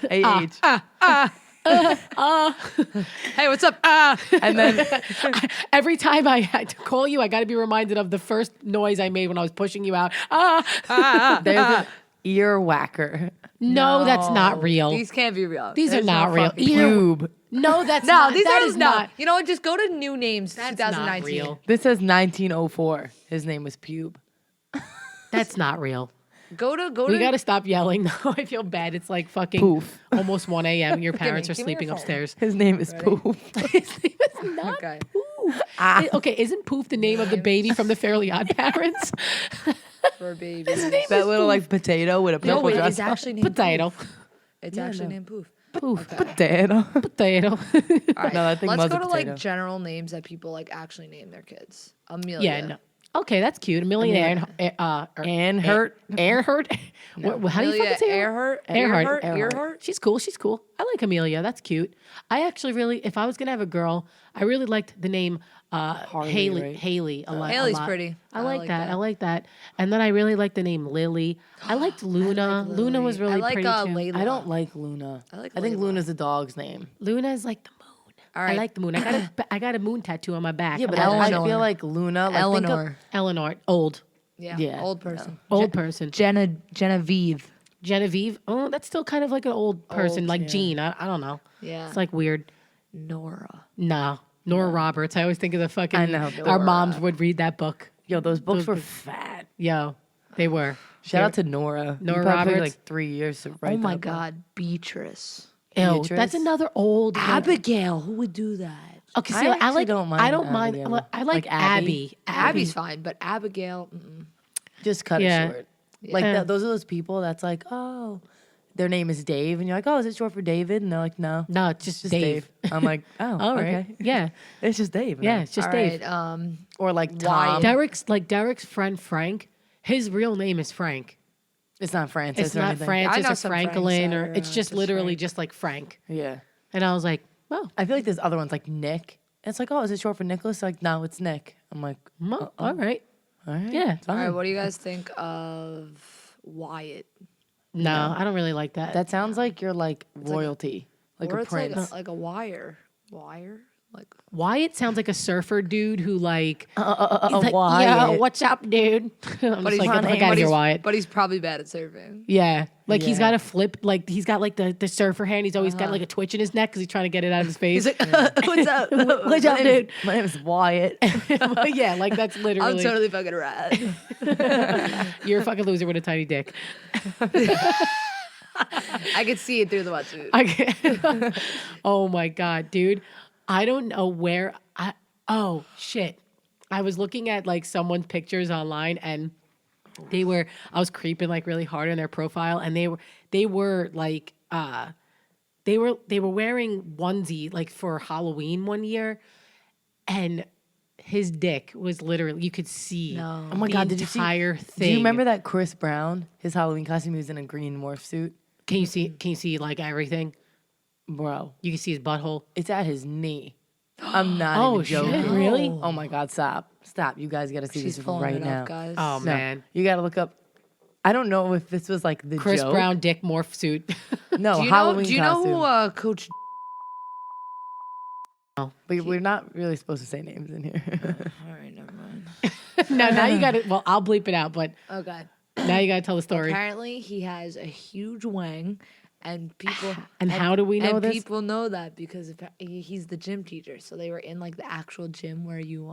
Hey, what's up? And then Every time I had to call you, I got to be reminded of the first noise I made when I was pushing you out. there's an ear whacker. No, that's not real. These can't be real. These are There's not no real. fucking- Pube. No, that's No, not. these that are is no. not. You know what? Just go to new names. That's 2019. not real. This says 1904. His name was Pube. That's not real. Go We to. got to stop yelling. No, I feel bad. It's like fucking Poof. almost 1 a.m. Your parents are give me your sleeping phone. upstairs. His name is Poof. His name is not Okay. Poof. Okay, isn't Poof the name of the baby from the Fairly Odd Parents? For a baby. That little like potato with a No, purple wait, dress. it's actually named Potato. Poof. It's actually named Poof. Poof. Potato. Potato. All right. No, that thing Let's was go a to potato. like general names that people like actually name their kids. Amelia. Yeah, no. Okay, that's cute. Amelia Earhart. Earhart. How do you Amelia fucking say her? Earhart. Earhart. Earhart. She's cool. She's cool. I like Amelia. That's cute. I actually really, if I was gonna have a girl, I really liked the name Haley. right? Haley a lot. Haley's a lot. pretty. I like that. I like that. And then I really like the name Lily. I liked Luna. Luna was really I like pretty too. Layla. I don't like Luna. I like think Layla. Luna's a dog's name. Luna is like the moon. All I right. like the moon. I got a moon tattoo on my back. Yeah, but I like I Eleanor. feel like Luna. Like, think of- Eleanor. Eleanor, old Yeah. Old person. person. Genevieve. Genevieve. Oh, that's still kind of like an old person, Old, like yeah. Jean. I don't know. Yeah. It's like weird. Nora. No. Nora Roberts. I always think of the fucking. I know. Our moms would read that book. Yo, those books were fat. Yo, they were. Shout out to Nora. Nora You probably took, Roberts. like 3 years to write Oh my that book. God. Beatrice. Ew, Beatrice. that's another old. Abigail. Who would do that? Okay, see, I I actually like. don't mind I don't mind. Abigail. I like Like Abby. Abby. Abby's fine, but Abigail. Just cut Yeah. it short. Like Yeah. those are those people that's like, oh, their name is Dave, and you're like, oh, is it short for David? And they're like, no, No, it's just Dave. I'm like, oh, All right. okay. Yeah. It's just Dave. Yeah. now. It's just All Dave. right. Or like Wyatt. Tom. Derek's friend Frank. His real name is Frank. It's not Francis It's or not anything. I Francis know or some Franklin, Franks or that it's are just just literally Frank. just like Frank. Yeah. And I was like, oh, I feel like there's other ones like Nick. And it's like, oh, is it short for Nicholas? Like, no, it's Nick. I'm like, well, all right. all right. Yeah. it's All fine. right. What do you guys think of Wyatt? No, I don't really like that. That sounds like you're like royalty, like or a it's prince. like a wire. Wire. Like Wyatt sounds like a surfer dude who like, he's a like, Wyatt. yo, what's up, dude? I'm just like, get the fuck out of here, Wyatt. But he's probably bad at surfing. Yeah, like he's Yeah. got a flip, like he's got like the surfer hand. He's always got like a twitch in his neck because he's trying to get it out of his face. He's like, what's up? What's up, dude? My name is Wyatt. Yeah, like that's I'm literally totally fucking rad. you're a fucking loser with a tiny dick. I could see it through the wetsuit. Oh my god, dude! I don't know where I. Oh shit! I was looking at like someone's pictures online, and I was creeping like really hard on their profile, and they were like they were wearing onesie like for Halloween one year, and his dick was literally you could see. No. Oh my the God, did you see? entire thing? Do you remember that Chris Brown? His Halloween costume, he was in a green morph suit. Can you see? Can you see like everything? Bro, You can see his butthole. it's at his knee. I'm not Oh, even joking. shit, really? Oh my God, stop. Stop. You guys got to see She's this pulling right it now. up, guys. Oh No, man, you got to look up. I don't know if this was like the Chris joke. Brown dick morph suit. No, Do you Halloween know? Do you know costume. who Coach? But we're not really supposed to say names in here. All right, never mind. No, now you got it. Well, I'll bleep it out, but Okay. Now you gotta tell the story. Apparently, he has a huge wang, and people. And how do we know and this? people know that because he's the gym teacher. So they were in like the actual gym where you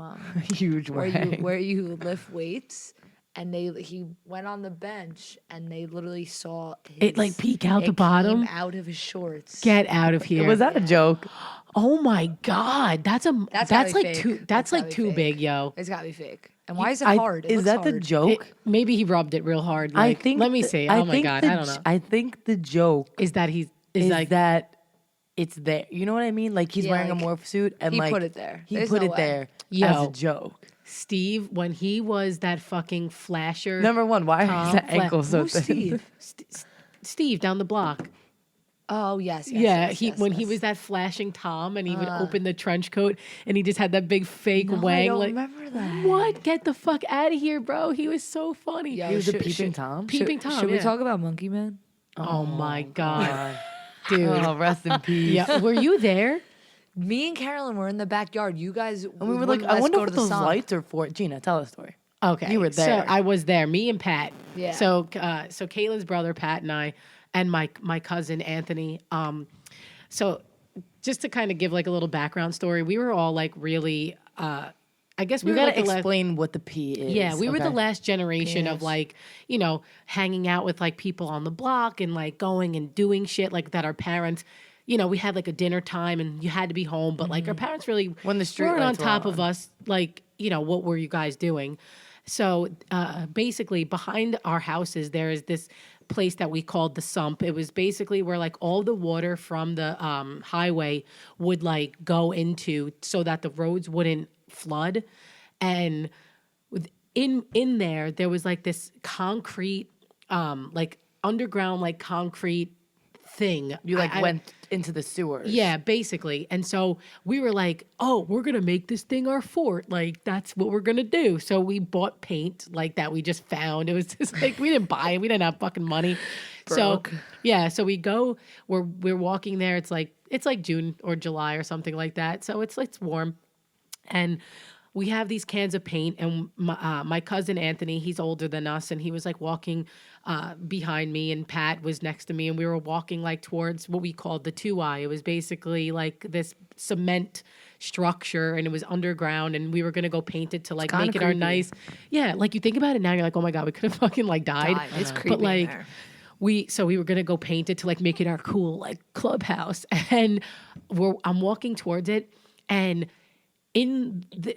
Huge way. where you lift weights, and he went on the bench, and they literally saw It like peek out it the bottom. came out of his shorts. Get out of here. Was that a joke? Oh my god, that's gotta be like fake. too that's That's like gotta be too fake. big, yo. It's gotta be fake. And why is it hard? It Is looks that the hard. joke? Maybe he rubbed it real hard. I Like, think. let me see. Oh my god, I don't know. I think the joke Is that he's is like that it's there. You know what I mean? Like he's Yeah, wearing a like, morph suit and he like put it there. He There's put no it way. there as Yo. a joke. Steve when he was that fucking flasher. Number one, why Tom is that Fla- ankle so Who's thin? Steve? Steve down the block. Oh yes, Yeah, yes, he yes, when yes. he was that flashing Tom and he would open the trench coat and he just had that big fake No, I wang. don't Like, remember that. what? Get the fuck out of here, bro. He was so funny. Yo, He was a should- peeping should- Tom. Peeping Tom. Should we yeah. talk about Monkey Man? Oh my god, dude. Oh, rest in peace. Yeah, were you there? Me and Carolyn were in the backyard. You guys, And we were like, wouldn't I let us wonder go what to the those sump. lights are for. Gina, tell the story. Okay, You were So there. I was there. Me and Pat. Yeah. So Caitlin's brother Pat and I, and my cousin Anthony. So just to kind of give like a little background story, we were all like really. I guess we We were gotta like the last- explain what the P is. Yeah, we were the okay? last generation of Yes. like, you know, hanging out with like people on the block and like going and doing shit like that. Our parents, you know, we had like a dinner time and you had to be home, but like our parents really When the street weren't on lights were top of on. us. Like, you know, what were you guys doing? So basically, behind our houses, there is this place that we called the sump. It was basically where like all the water from the highway would like go into so that the roads wouldn't flood. And in there was like this concrete, like underground, like concrete thing. You like I- went into the sewers. yeah, basically. And so we were like, oh, we're going to make this thing our fort. Like, that's what we're going to do. So we bought paint like that we just found. It was just like, we didn't buy it. We didn't have fucking money. Broke. So, yeah. So we go, we're walking there. It's like June or July or something like that. So it's warm. And we have these cans of paint, and my cousin Anthony, he's older than us, and he was like walking behind me, and Pat was next to me, and we were walking like towards what we called the 2-eye. It was basically like this cement structure, and it was underground, and we were gonna go paint it to like kinda make it our creepy. nice. Yeah, like you think about it now, you're like, oh my god, we could have fucking like died. It's creepy But in like there. we were gonna go paint it to like make it our cool like clubhouse, and I'm walking towards it, and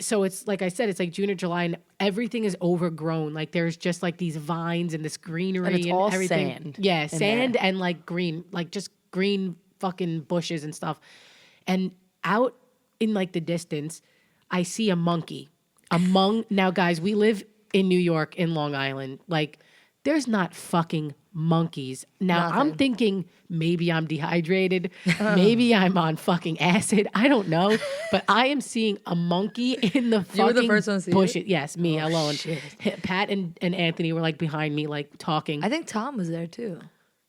so it's like I said, it's like June or July, and everything is overgrown. Like there's just like these vines and this greenery And it's all everything. sand Yeah, in sand there. and like green, like just green fucking bushes and stuff. And out in like the distance, I see a monkey. Now, guys, we live in New York in Long Island. Like, there's not fucking monkeys. Now, I'm Nothing. thinking maybe I'm dehydrated. Maybe I'm on fucking acid. I don't know. But I am seeing a monkey in the fucking You were the first one to see bushes. it? Yes, me alone. shit. Pat and Anthony were like behind me, like talking. I think Tom was there too,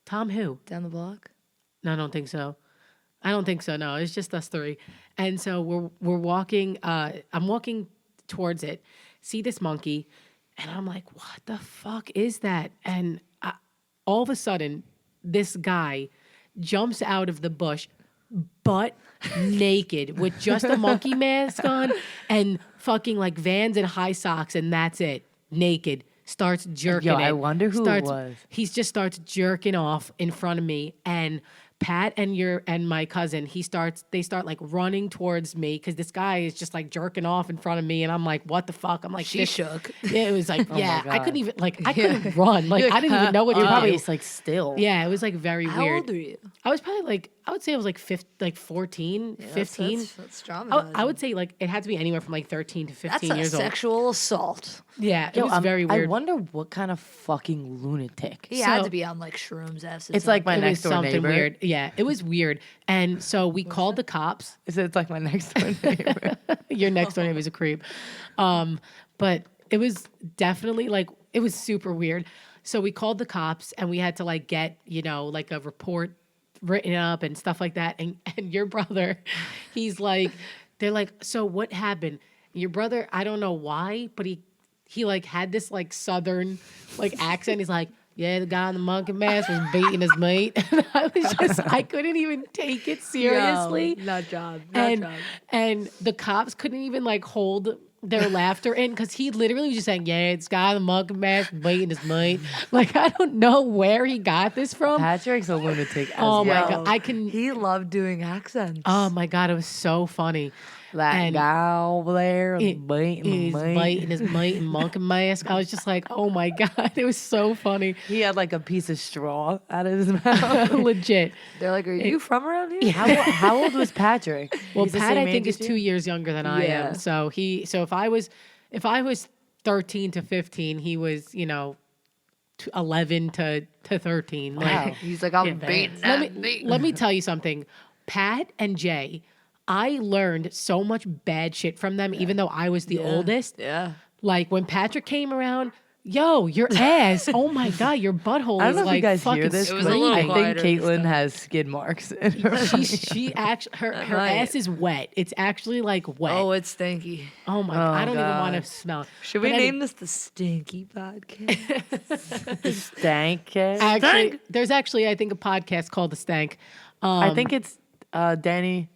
Tom who? down the block. No, I don't think so. I don't think so. No, it's just us three. And so we're walking. I'm walking towards it. See this monkey, and I'm like, "What the fuck is that?" And all of a sudden, this guy jumps out of the bush, butt naked, with just a monkey mask on and fucking like Vans and high socks, and that's it. Naked. Starts jerking Yo, it. I wonder who it was. He just starts jerking off in front of me, and Pat and my cousin, they start like running towards me because this guy is just like jerking off in front of me, and I'm like, what the fuck? I'm like, She this- shook. Yeah, it was like, yeah, I God. couldn't even I couldn't run. Like I didn't even know what to You're probably do. just like still. Yeah, it was like very How weird. old are you? I was probably like, I would say I was like 14, 15. That's I would say like it had to be anywhere from like 13 to 15 That's a years old. sexual assault. Yeah, it Yo, was very weird. I wonder what kind of fucking lunatic. He had So- to be on like shrooms. It's like my It was next door something neighbor. weird. Yeah, it was weird. And so we called the cops. It's like my next door neighbor. Your next door neighbor's a creep. But it was definitely like, it was super weird. So we called the cops and we had to like get, you know, like a report written up and stuff like that. And your brother, he's like, they're like, so what happened? Your brother, I don't know why, but he like had this like southern like accent. He's like, yeah, the guy in the monkey mask was beating his mate. And I couldn't even take it seriously. Yo, nut job. And the cops couldn't even like hold their laughter in because he literally was just saying, yeah, it's guy in the monkey mask beating his mate. Like, I don't know where he got this from. Patrick's a lunatic. Oh my well. God. He loved doing accents. Oh my God, it was so funny. That guy over there He's biting biting his mate in monkey mask. I was just like, oh my God, it was so funny. He had like a piece of straw out of his mouth. Legit. They're like, are you from around here? How old was Patrick? Well, He's the Pat, same I think, age is as 2 you? years younger than I Yeah. am. So if I was 13 to 15, he was, 11 to 13. Like, Wow. He's like, I'm beating let me tell you something. Pat and Jay, I learned so much bad shit from them, even though I was the oldest. Yeah. Like when Patrick came around, yo, your ass, oh my God, your butthole I don't is know if like you guys fucking hear this. It was a but little I think quieter this Caitlin time. has skid marks. In her she actually her Right. ass is wet. It's actually like wet. Oh, it's stinky. Oh my God, I don't even want to God. smell it. Should But we any- name this the Stinky Podcast? stank cat. Actually, there's actually I think a podcast called The Stank. I think it's Danny.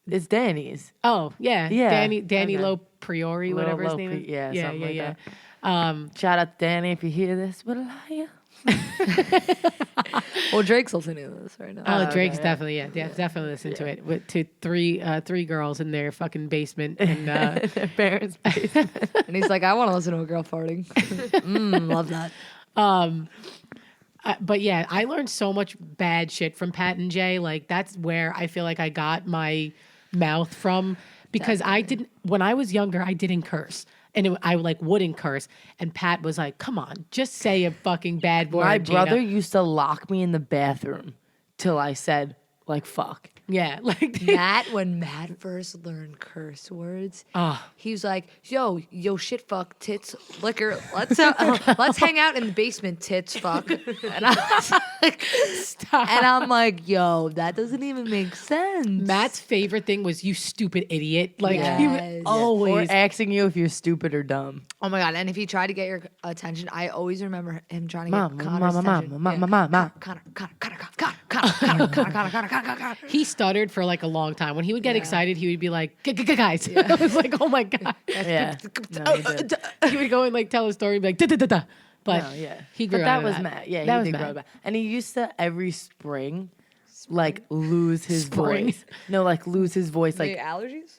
It's Danny's. Oh yeah, Yeah, Danny okay. Lo Priori, Lo- whatever his Lo name Pri- is. yeah, something like that. Um, Shout out to Danny if you hear this. But a liar. Well, Drake's listening to this right now. oh, Drake's okay. definitely definitely listen to it with to three girls in their fucking basement and Their parents' basement. And he's like, I want to listen to a girl farting. Love that. but yeah, I learned so much bad shit from Pat and Jay. Like that's where I feel like I got my mouth from because I didn't when I was younger I didn't curse. And I like wouldn't curse, and Pat was like, "Come on, just say a fucking bad word." My Gina." brother used to lock me in the bathroom till I said like fuck. yeah, like When Matt first learned curse words, Ah. he was like, yo, shit, fuck, tits, liquor, let's hang out in the basement, tits, fuck. And I was like, Stop. and I'm like, yo, that doesn't even make sense. Matt's favorite thing was "you stupid idiot." Like he would Yes. always. Or asking you if you're stupid or dumb. Oh my God. And if he tried to get your attention, I always remember him trying to Mom, get Connor's mom, attention. mom, mom, mom, mom. Connor. He stuttered for like a long time. When he would get excited, he would be like, "Guys!" I was like, "Oh my God!" Yeah. No, he did. He would go and like tell a story and be like, "Da da da da." But No, yeah. he grew but out that of was Matt. Yeah, That he was did Matt. grow back. And he used to every spring, like lose his Spring? voice. No, like lose his voice. Like allergies?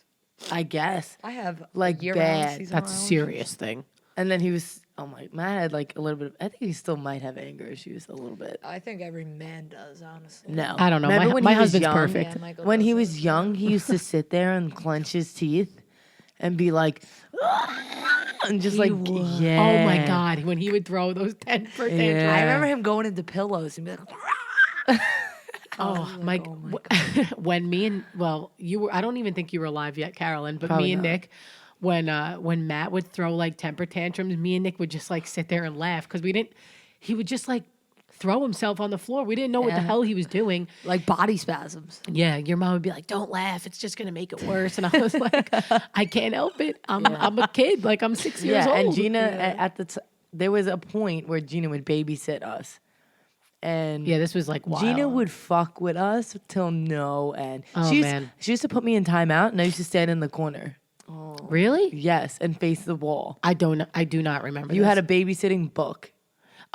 I guess. I have Like year-round bad. seasonal That's a allergies. serious thing. And then he was. Oh my! Matt had like a little bit of. I think he still might have anger issues a little bit. I think every man does, honestly. No, I don't know. Remember when My he was husband's young? perfect. Yeah, Michael When he does was young, he used to sit there and clench his teeth and be like, and just like, yeah. Oh my God! When he would throw those 10 per Yeah. tantrums. I remember him going into pillows and be like, Oh my! When me and you were. I don't even think you were alive yet, Carolyn. But Probably me and not. Nick, when Matt would throw like temper tantrums, me and Nick would just like sit there and laugh because we didn't. He would just like throw himself on the floor. We didn't know what the Yeah. hell he was doing. like body spasms. Yeah, your mom would be like, "Don't laugh. It's just gonna make it worse." And I was like, "I can't help it. I'm a kid. Like I'm 6 years Yeah, old." and Gina at the there was a point where Gina would babysit us, and Yeah, this was like wild. Gina would fuck with us till no end. Oh, man. She used to put me in timeout, and I used to stand in the corner. Really? Yes, and face the wall. I do not remember. You this. had a babysitting book.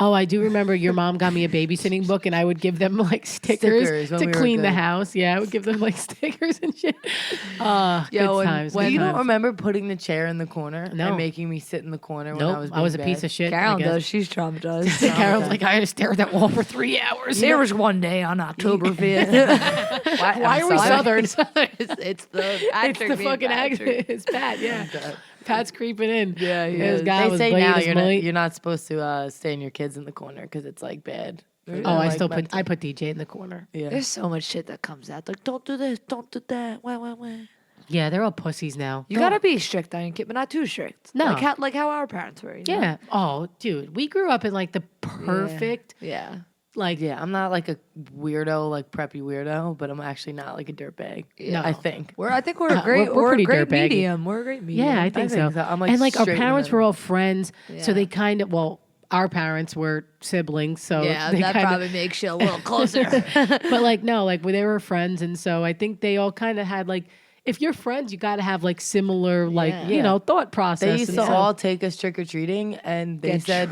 Oh, I do remember your mom got me a babysitting book and I would give them like stickers Stickers when to we were clean the good. house. Yeah, I would give them like stickers and shit. Good and times. when Good You don't times. remember putting the chair in the corner No. and making me sit in the corner when I Nope, was I was a being piece bad? of shit. Carolyn I guess. does. She's traumatized. Carol's like, I had to stare at that wall for 3 hours. There was one day on October 5th. Why are we Southern? It's the It's actor the being fucking Patrick. accent. It's Pat, yeah. Pat's creeping in. Yeah, he This is. guy They was say late now as late. you're not supposed to stand your kids in the corner because it's like bad. Oh, I still put DJ in the corner. Yeah. There's so much shit that comes out. Like, don't do this, don't do that. Wah. Yeah, they're all pussies now. You gotta be strict on your kid, but not too strict. No. Like how our parents were. You know? Yeah. Oh, dude, we grew up in like the perfect Yeah. Like, Yeah, I'm not like a weirdo, like preppy weirdo, but I'm actually not like a dirtbag. Yeah. I think. I think we're a great, we're we're, pretty a great dirtbaggy. medium. We're a great medium. yeah, I think so. I'm, like, and like our straight in the parents were middle. all friends, so Yeah. they kind of our parents were siblings, so Yeah, they that kinda, probably makes you a little closer. but like no, like they were friends, and so I think they all kind of had like, if you're friends, you got to have like similar like Yeah. thought process. They used and to so- all take us trick or treating, and they Get said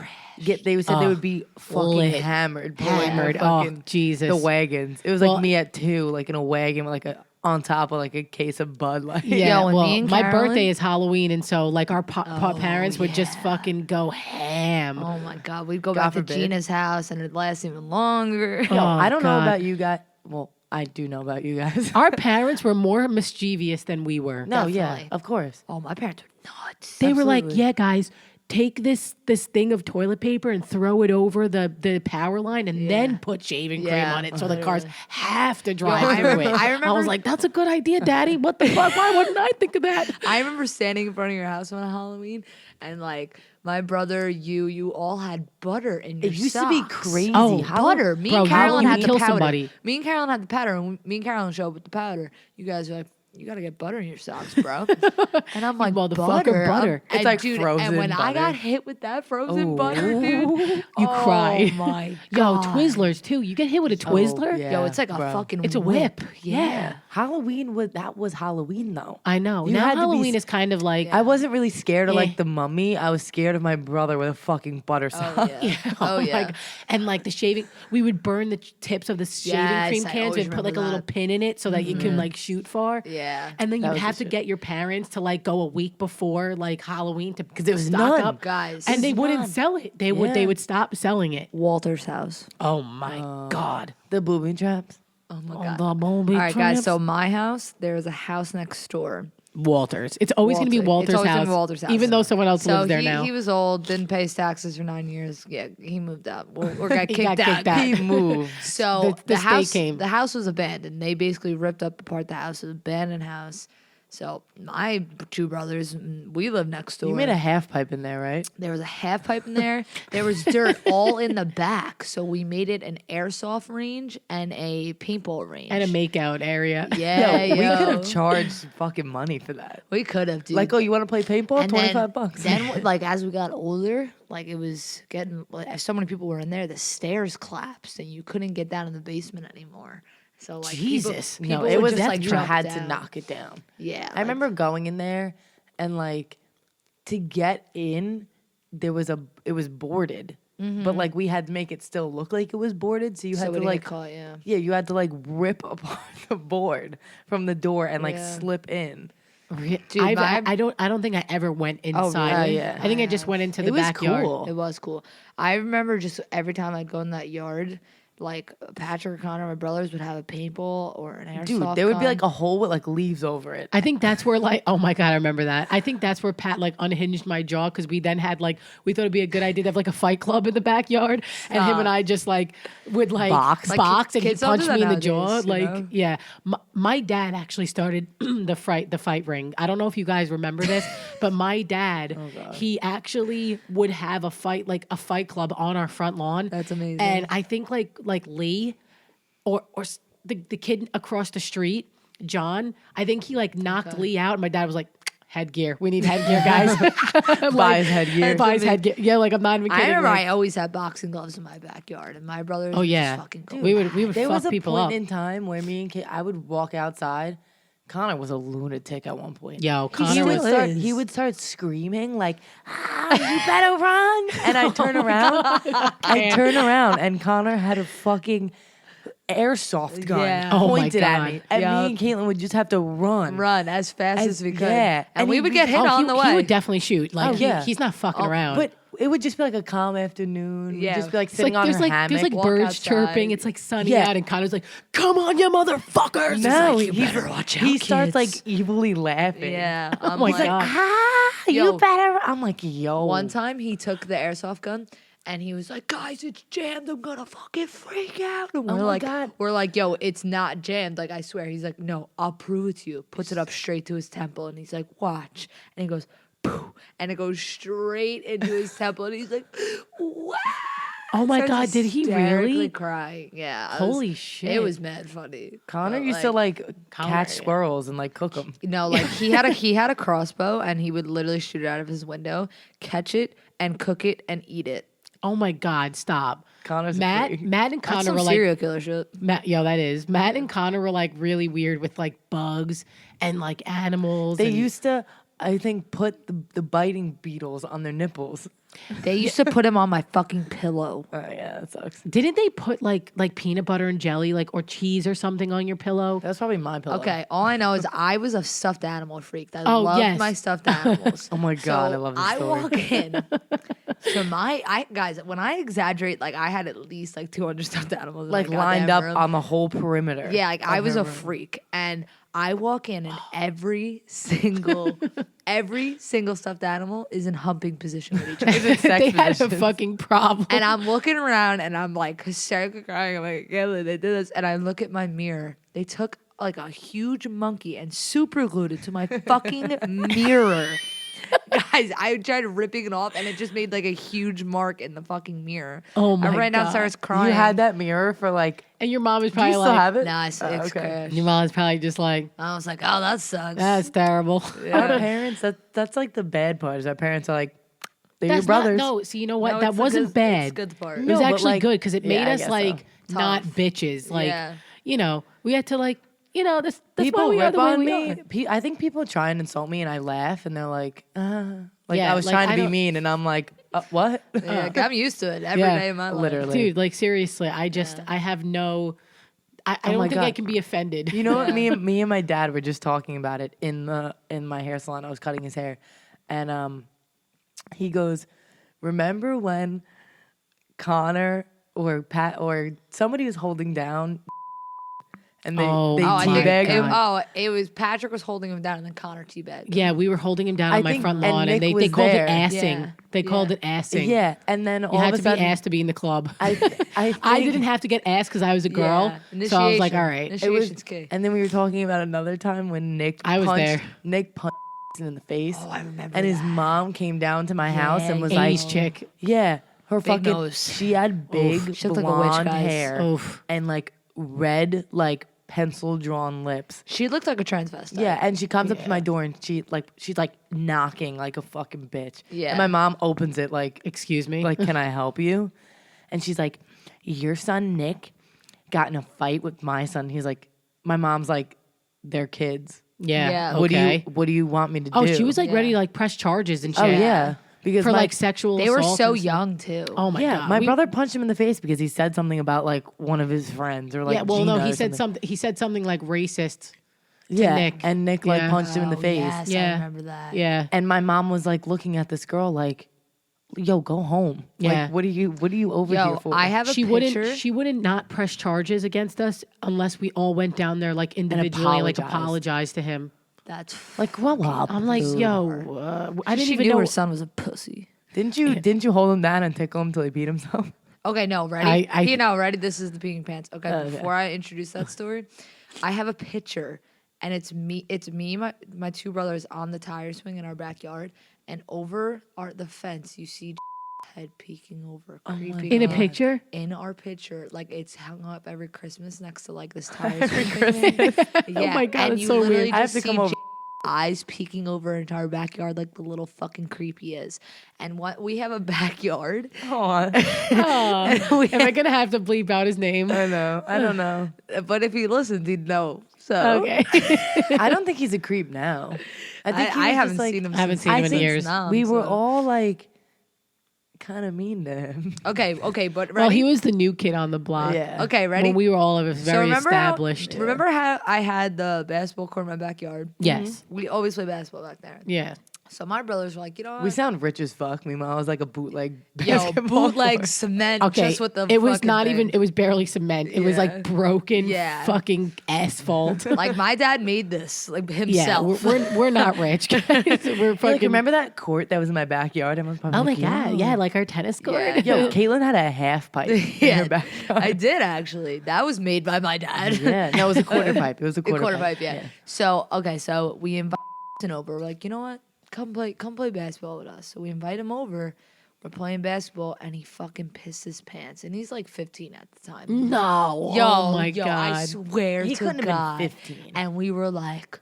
they said they would be fucking lit. hammered, boy, Hammered. the Oh, fucking- Jesus. the wagons. It was Well- like me at 2, like in a wagon with like on top of like a case of Bud Light. Yeah, Yo, and well, me and my Carolyn- birthday is Halloween, and so like our parents would just fucking go ham. Oh my God, we'd go God back to forbid. Gina's house and it'd last even longer. Yo, I don't know God. about you guys. Well, I do know about you guys. Our parents were more mischievous than we were. No, yeah, Definitely. of course. Oh, my parents were nuts. They were like, Absolutely. "Yeah, guys, take this thing of toilet paper and throw it over the power line, and then put shaving cream Yeah, on it, so the cars have to drive I through remember- it." I I was remember- like, "That's a good idea, Daddy. What the fuck? Why wouldn't I think of that?" I remember standing in front of your house on Halloween, and like my brother, you all had butter in your It used to be socks. crazy. Oh, Butter. Me Bro, and Carolyn you had would the kill powder. somebody. Me and Carolyn had the powder, and me and Carolyn showed up with the powder. You guys were like, "You gotta get butter in your socks, bro." And I'm like, motherfucker, butter. It's And like dude, frozen And when I butter. got hit with that frozen butter, dude, You cry. Oh my Yo, God. Twizzlers too. You get hit with a Twizzler. yeah. Yo, it's like a bro. fucking. It's a whip. Yeah. Yeah. Halloween was Halloween though. I know. You Now had to be Halloween s- is kind of like I wasn't really scared of Eh. like the mummy. I was scared of my brother with a fucking butter sock. Oh yeah. Oh my yeah. God. And like the shaving, we would burn the tips of the shaving Yes, cream I cans always and put like a remember little that. pin in it so that you can like shoot far. Yeah. And then That you'd was have the to shit. get your parents to like go a week before like Halloween to there was stock none. up. Guys. And they wouldn't none. sell it. They would Yeah. stop selling it. Walter's house. Oh my God. The booby traps. Oh my Oh, God. the Bumblebee All right, guys. Tramps. So my house, there's a house next door. Walters. It's always going to be Walter. It's Walter's always gonna house. be Walter's house. Even though someone else So lives there he, now. he was old, didn't pay his taxes for 9 years. Yeah, he moved out or got He kicked got out. kicked out. He moved. So The state house, came. the house was abandoned. They basically ripped up apart the house. It was an abandoned house. So my two brothers, we lived next door. You made a half pipe in there, right? There was a half pipe in there. There was dirt all in the back. So we made it an airsoft range and a paintball range. and a makeout area. Yeah, We yo. could have charged fucking money for that. We could have, dude. Like, oh, you want to play paintball? And 25 bucks. Then, like, as we got older, like, it was getting, like, so many people were in there, the stairs collapsed and you couldn't get down in the basement anymore. So, like, Jesus. people No, would it was just, like you jump had to down. knock it down. Yeah. I remember going in there and like to get in, it was boarded. But like we had to make it still look like it was boarded. So you so had we to didn't like get caught, yeah. yeah, you had to like rip apart the board from the door and like Yeah. slip in. Dude, I don't think I ever went inside. really? Yeah. I think I just went into the It was backyard. cool. It was cool. I remember just every time I'd go in that yard, like Patrick or Connor, my brothers would have a paintball or an airsoft Dude, there would be gun. like a hole with like leaves over it. I think that's where like, oh my God, I remember that. I think that's where Pat like unhinged my jaw because we then had like, we thought it'd be a good idea to have like a fight club in the backyard. And him and I just like would like Box. box and he kids don't do punched that me in the jaw. nowadays, you Like, know? yeah. My dad actually started the fight ring. I don't know if you guys remember this, but my dad, he actually would have a fight club on our front lawn. That's amazing. And I think like Lee or the kid across the street, John, I think he like knocked Lee out. And my dad was like, headgear. We need headgear, guys. I'm Buy like, his headgear. Buy his headgear. Yeah, like I'm not even I kidding. remember like, I always had boxing gloves in my backyard, and my brothers oh would yeah, just fucking go. we would There fuck was a people point up. in time where me and Kate, I would walk outside. Connor was a lunatic at one point. Yo, He Connor would was. start. He would start screaming like, you better run!" And I turn around. I turn around, and Connor had a fucking airsoft gun Yeah. Oh my pointed at God. me, and Yup. me and Caitlin would just have to run as fast as we could. yeah. And, And we he would was- get hit on the way. He would definitely shoot. Like, yeah. he's not fucking around. But it would just be like a calm afternoon. We'd Yeah. just be like it's sitting like on there's her like hammock. there's like walk birds outside. chirping. It's like sunny Yeah. out, and Connor's like, "Come on, you motherfuckers!" It's no, like, he, he starts like kids. evilly laughing. Yeah. Oh I'm my like, God. You Yo. better. I'm like, yo. One time he took the airsoft gun and he was like, "Guys, it's jammed. I'm gonna fucking freak out." And we're my like, God. we're like, "Yo, it's not jammed. Like, I swear." He's like, "No, I'll prove it to you." Puts it up straight to his temple and he's like, "Watch." And he goes, "Pooh," and it goes straight into his temple and he's like, "Wow." Oh my Starts God, did he hysterically really? crying. Yeah. Holy shit. It was mad funny. Connor But, used to like Connor, catch yeah. squirrels and like cook them. like he had a crossbow and he would literally shoot it out of his window, catch it and cook it and eat it. Oh my God, stop. Connor's a Matt freak. and That's Connor some were like serial killer shit. that is. Matt and Connor were like really weird with like bugs and like animals. They and, used to, I think, put the biting beetles on their nipples. They used to put him on my fucking pillow. Oh yeah, that sucks. Didn't they put like peanut butter and jelly like or cheese or something on your pillow? That's probably my pillow. Okay, all I know is I was a stuffed animal freak. I Oh, loved yes. my stuffed animals. Oh my God, So I love this I story. walk in. So guys, when I exaggerate, like I had at least like 200 stuffed animals in Like my lined goddamn up room. on the whole perimeter. Yeah, like I of was her a room. freak, and I walk in, and every single stuffed animal is in humping position with each other. It's sex They had a positions. fucking problem. And I'm looking around, and I'm like hysterically crying. I'm like, yeah, they did this, and I look at my mirror. They took like a huge monkey and super glued it to my fucking mirror. Guys, I tried ripping it off, and it just made like a huge mark in the fucking mirror. Oh my I ran God. downstairs crying. You had that mirror for like. And your mom is Do probably you still like, have it? Nah, it's okay. crashed. your mom is probably just like, I was like, oh, that sucks. that's terrible. Our parents, that's like the bad part. Is our parents are like, they're your That's not, brothers. no, see, you know what? No, that it's the wasn't good- bad. It's good part. It was No, but, actually like- good because it Yeah, made I us guess like so. not Tough. bitches. Like, Yeah. you know, we had to like, you know, that's People why we are rip the way on we me. are. I think people try and insult me, and I laugh, and they're like, like Yeah, I was like, trying I to be don't- mean, and I'm like, what? Yeah, like, I'm used to it every day Yeah, of my life. literally. Dude, like seriously, I just I have no I Oh don't my think I God. can be offended. You know what? Me and my dad were just talking about it in my hair salon. I was cutting his hair, and he goes, "Remember when Connor or Pat or somebody was holding down, and they Oh, they oh, I think teabagged him?" it was Patrick was holding him down and then Connor teabagged. Yeah, we were holding him down I on my think- front and lawn, Nick and they was called there. it assing. Yeah. They called Yeah. it assing. Yeah, and then You all had of to a sudden, be asked to be in the club. I I think- didn't have to get asked because I was a girl, Yeah. so I was like, Initiation. all right. It was, Initiation's key. and then we were talking about another time when Nick I was punched, there. Nick punched in the face. Oh, I remember And his that. mom came down to my house and was Amy's like, chick. yeah, her Big fucking, nose. she had big She looked like a witch, blonde guys. hair Oof. and like red, like pencil drawn lips. She looked like a transvestite. Yeah, and she comes up to my door and she's like knocking like a fucking bitch. Yeah. And my mom opens it like, Excuse me. can I help you? And she's like, your son Nick got in a fight with my son. He's like, my mom's like, they're kids. yeah. Yeah. Okay. What do you want me to Oh, do? she was like ready Yeah. to like press charges and shit. Oh yeah, because For my, like sexual They were assault so and stuff. young too. Oh my yeah, god. my brother punched him in the face because he said something about like one of his friends or like yeah, well, Gina no, he or said something. something. He said something like racist. Yeah, Nick. and Nick like Yeah. punched him in the Oh, face. Yes, Yeah. I remember that. Yeah. And my mom was like looking at this girl like, "Yo, go home. Yeah. Like, what are you over here Yo, for?" I have a She picture. wouldn't not press charges against us unless we all went down there like individually and like apologized. apologized to him. That's like grow up. I'm like, dude. yo, I didn't she even knew know. her son was a pussy. Didn't you hold him down and tickle him till he beat himself? Okay, no, ready? I- Ready? This is the peeing pants. Okay, Okay. before I introduce that story, I have a picture, and it's me, my two brothers on the tire swing in our backyard, and over the fence, you see head peeking over, creeping In a in. picture? In our picture, like it's hung up every Christmas next to like this tire swing. Yeah, Oh my God, and it's you so weird. literally I have just to see come over. eyes peeking over into our backyard like the little fucking creep he is. And what we have a backyard. Aw, Oh, am I gonna have to bleep out his name? I know. I don't know. But if he listens, he'd know. So Okay. I don't think he's a creep now. I think he I was haven't just, like, seen him. I haven't since seen him in since years. Nam, We were so- all like kind of mean to him. okay, but ready? Well, he was the new kid on the block. Yeah. okay. Ready? When we were all very remember established. remember how I had the basketball court in my backyard? Yes. We always play basketball back there. Yeah. So my brothers were like, you know what? We sound rich as fuck. Meanwhile, I was like a bootleg Yo, basketball bootleg court. cement Okay. just with the it was fucking not thing. even. It was barely cement. It was Yeah. like broken Yeah. fucking asphalt. like my dad made this like yeah, himself. we're not rich, guys. We're fucking. Like, remember that court that was in my backyard? Everyone's probably Oh my like, god! Yeah, like our tennis court. Yeah. Yo, Caitlin had a half pipe in Yeah, her backyard. I did actually. That was made by my dad. Yeah, no, it was a quarter pipe. It was a A quarter, quarter pipe, yeah. So so we invite him over. We're like, you know what? Come play basketball with us. So we invite him over. We're playing basketball, and he fucking pissed his pants, and he's like 15 at the time. No. Yo, oh my I God. swear He to couldn't have God. been 15. And we were like,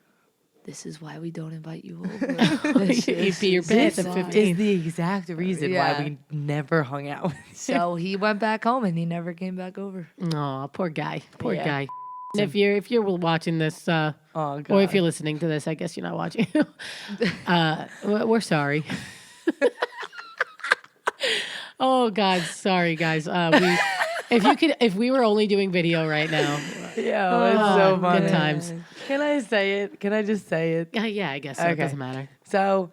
"This is why we don't invite you over." You pee your pants at why. 15. Is the exact reason Yeah. why we never hung out. So he went back home, and he never came back over. Oh, poor guy. Poor Yeah. guy. And if you're watching this, Oh God. or if you're listening to this, I guess you're not watching. We're sorry. Oh God, sorry guys. If we were only doing video right now, Yeah, it's so funny. good times. Can I say it? Can I just say it? Yeah, I guess so. It Okay. doesn't matter. So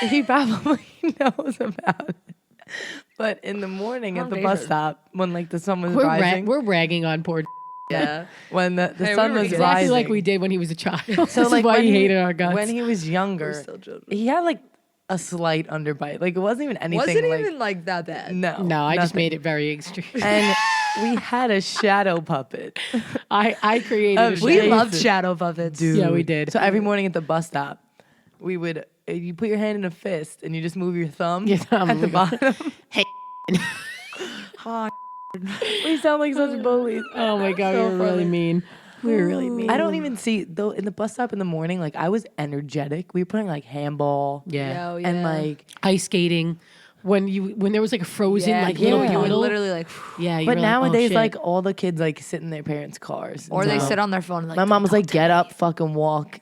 he probably knows about it. But in the morning at the bus stop, when like the sun was rising, We're ragging on poor. Yeah. when the Hey, we sun were was exactly Exactly rising, like we did when he was a child. so This like is why when he hated our guts. when he was We're younger, still children. he had like a slight underbite. Like it wasn't even anything. Wasn't like, even like that bad. no, no, I just nothing. made it very extreme. And we had a shadow puppet. I created a We We shadow. loved shadow puppets. Yeah, we did. So every morning at the bus stop, we would you put your hand in a fist and you just move your thumb Your thumb, at the we go, bottom. Hey. Hi. We sound like such bullies. Oh my God, So we were really funny. mean. We were really mean. I don't even see though in the bus stop in the morning. Like I was energetic. We were playing like handball Yeah. Yo, and yeah. like. Ice skating. When there was like a frozen like yeah. little you would puddle. literally like, Yeah, you But were like, oh, nowadays, shit. like all the kids like sit in their parents' cars. or they No. sit on their phone and like. My mom was "Don't like, "Get up, fucking walk.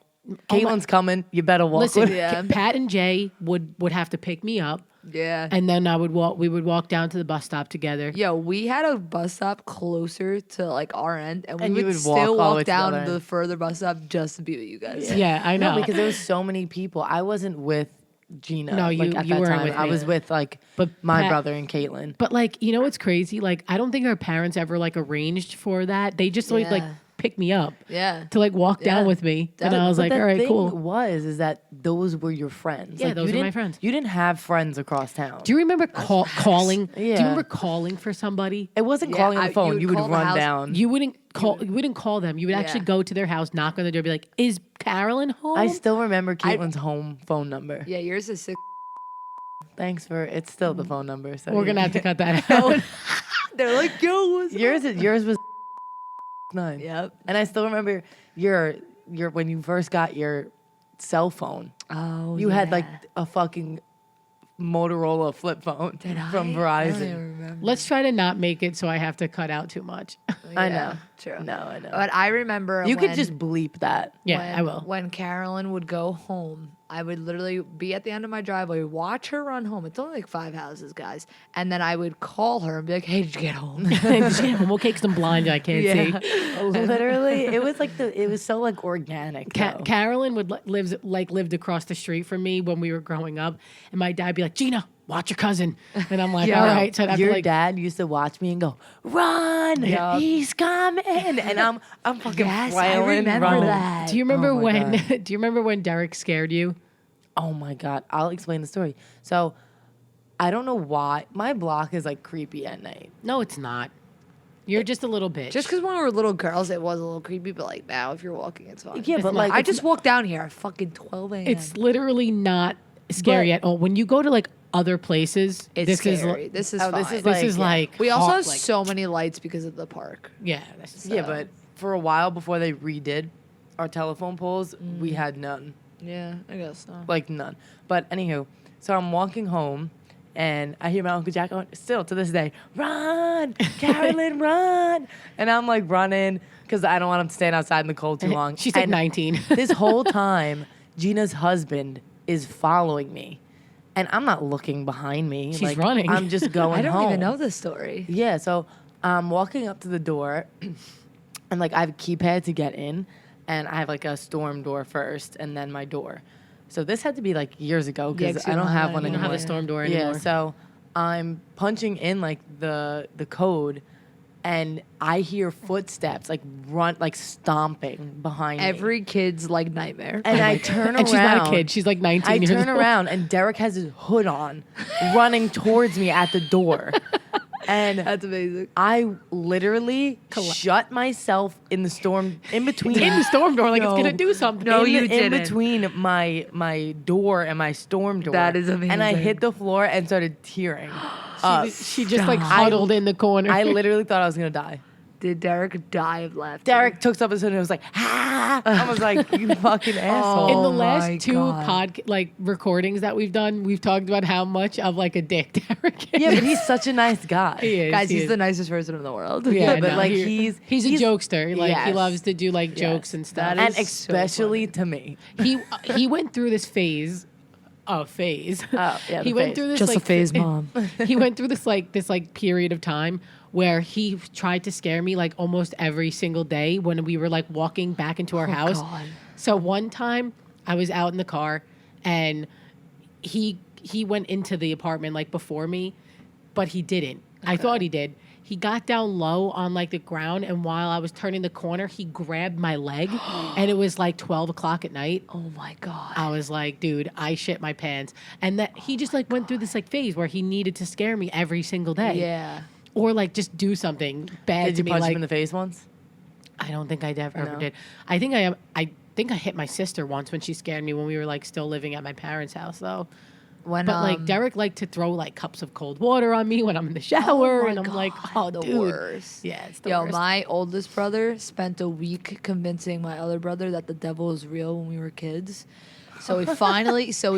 Caitlin's coming. You better walk." listen, Yeah. Pat and Jay would have to pick me up, Yeah. and then we would walk down to the bus stop together. Yo, we had a bus stop closer to like our end, and we And you would would walk still all the way walk to the down other the end. further bus stop just to be with you guys. Yeah, I know. No, because there was so many people. I wasn't with Gina. No, you- like, at you that weren't time. with I me. was with like But my Pat- brother and Caitlin. But like, you know what's crazy? Like, I don't think our parents ever like arranged for that. They just like Yeah. pick me up Yeah. to like walk down Yeah. with me, and That- I was But like, the all right, thing cool. is that those were your friends. Yeah, Like, those you were my didn't- friends. You didn't have friends across town. Do you remember calling? Do you Yeah. remember calling for somebody? It wasn't Yeah, calling on I- the phone. you You would would call the run house. down. You wouldn't call them. You would actually Yeah. go to their house, knock on the door, be like, "Is Carolyn home?" I still remember Caitlin's home phone number. Yeah, yours is 6. Thanks for it's still the phone number. So We're yeah. gonna have to cut that out. They're like, yo, what's yours was 9. Yep. And I still remember your when you first got your cell phone. Oh, You had like a fucking Motorola flip phone from Verizon. Let's try to not make it so I have to cut out too much. I know. True. No, I know. But I remember You could when- just bleep that. Yeah, when, I will. When Carolyn would go home, I would literally be at the end of my driveway, watch her run home. It's only like 5 houses, guys. And then I would call her and be like, "Hey, did you get home?" Okay, because I'm blind, I can't Yeah. see. Literally, it was like it was so like organic. though. Carolyn lived across the street from me when we were growing up, and my dad would be like, "Gina, watch your cousin," and I'm like, Yeah. "All right." So I'd have Your to like, dad used to watch me and go, "Run! Yup. He's coming!" And I'm fucking Yes, I flailing, remember running. that. do you remember Oh my when? God. Do you remember when Derek scared you? Oh my God. I'll explain the story. So I don't know why. My block is like creepy at night. No, it's not. You're just a little bitch. Just because when we were little girls, it was a little creepy. But like now, if you're walking, it's fine. Yeah, but like I it's just walked down here at fucking 12 a.m. it's literally not scary But- at all. When you go to like other places, It's this scary. is This is Oh, fine. this is this like- is yeah. like we also hot, have like- so many lights because of the park. yeah. That's, yeah, but for a while before they redid our telephone poles, we had none. Yeah, I guess so. Like none. But anywho, so I'm walking home and I hear my Uncle Jack going, still to this day, "Run, Carolyn, run." And I'm like running because I don't want him to stand outside in the cold too long. She's like And 19. This whole time, Gina's husband is following me. And I'm not looking behind me. She's like, running. I'm just going I don't home. even know this story. Yeah, so I'm walking up to the door, and like I have a keypad to get in, and I have like a storm door first, and then my door. So this had to be like years ago Yeah, because 'cause you I don't don't have have one it You don't anymore. have a storm door anymore. Yeah, so I'm punching in like the code, and I hear footsteps like stomping behind me. Every kid's like nightmare. And I turn around. And she's not a kid. She's like 19 I years turn old. around and Derek has his hood on, running towards me at the door. And That's amazing. I literally shut myself in the storm in between. In the storm door, like it's No. gonna do something. No, you in didn't. between my door and my storm door. That is And I amazing. hit the floor and started tearing. She just like Stop. huddled in the corner. I literally thought I was gonna die. Did Derek die of laughter? Derek took something and it was like, ah! I was like, you fucking asshole. in the Oh my last two God. recordings that we've done, we've talked about how much of like a dick Derek is. Yeah, but he's such a nice guy. He is, Guys, he he's is. the nicest person in the world. Yeah, but no, like he's a he's jokester. Like he yes. loves to do like jokes and stuff. That and is so especially to me. he went through this phase. Oh, phase. Oh, yeah, he the went phase. through this Just like a phase, mom. he went through this period of time where he tried to scare me like almost every single day when we were like walking back into our house. God. So one time I was out in the car and he went into the apartment like before me, but he didn't. I thought he did. He got down low on like the ground, and while I was turning the corner, he grabbed my leg, and it was like 12 o'clock at night. Oh my God. I was like, dude, I shit my pants. And that he just like went through this like phase where he needed to scare me every single day. Yeah. Or like just do something bad Did to you me. punch Like him in the face once? I don't think I ever No. did. I think I hit my sister once when she scared me when we were like still living at my parents' house though. When But like Derek liked to throw like cups of cold water on me when I'm in the shower, my and I'm like, God, oh, the dude, worst. yeah, it's the Yo, worst. my oldest brother spent a week convincing my other brother that the devil is real when we were kids. So we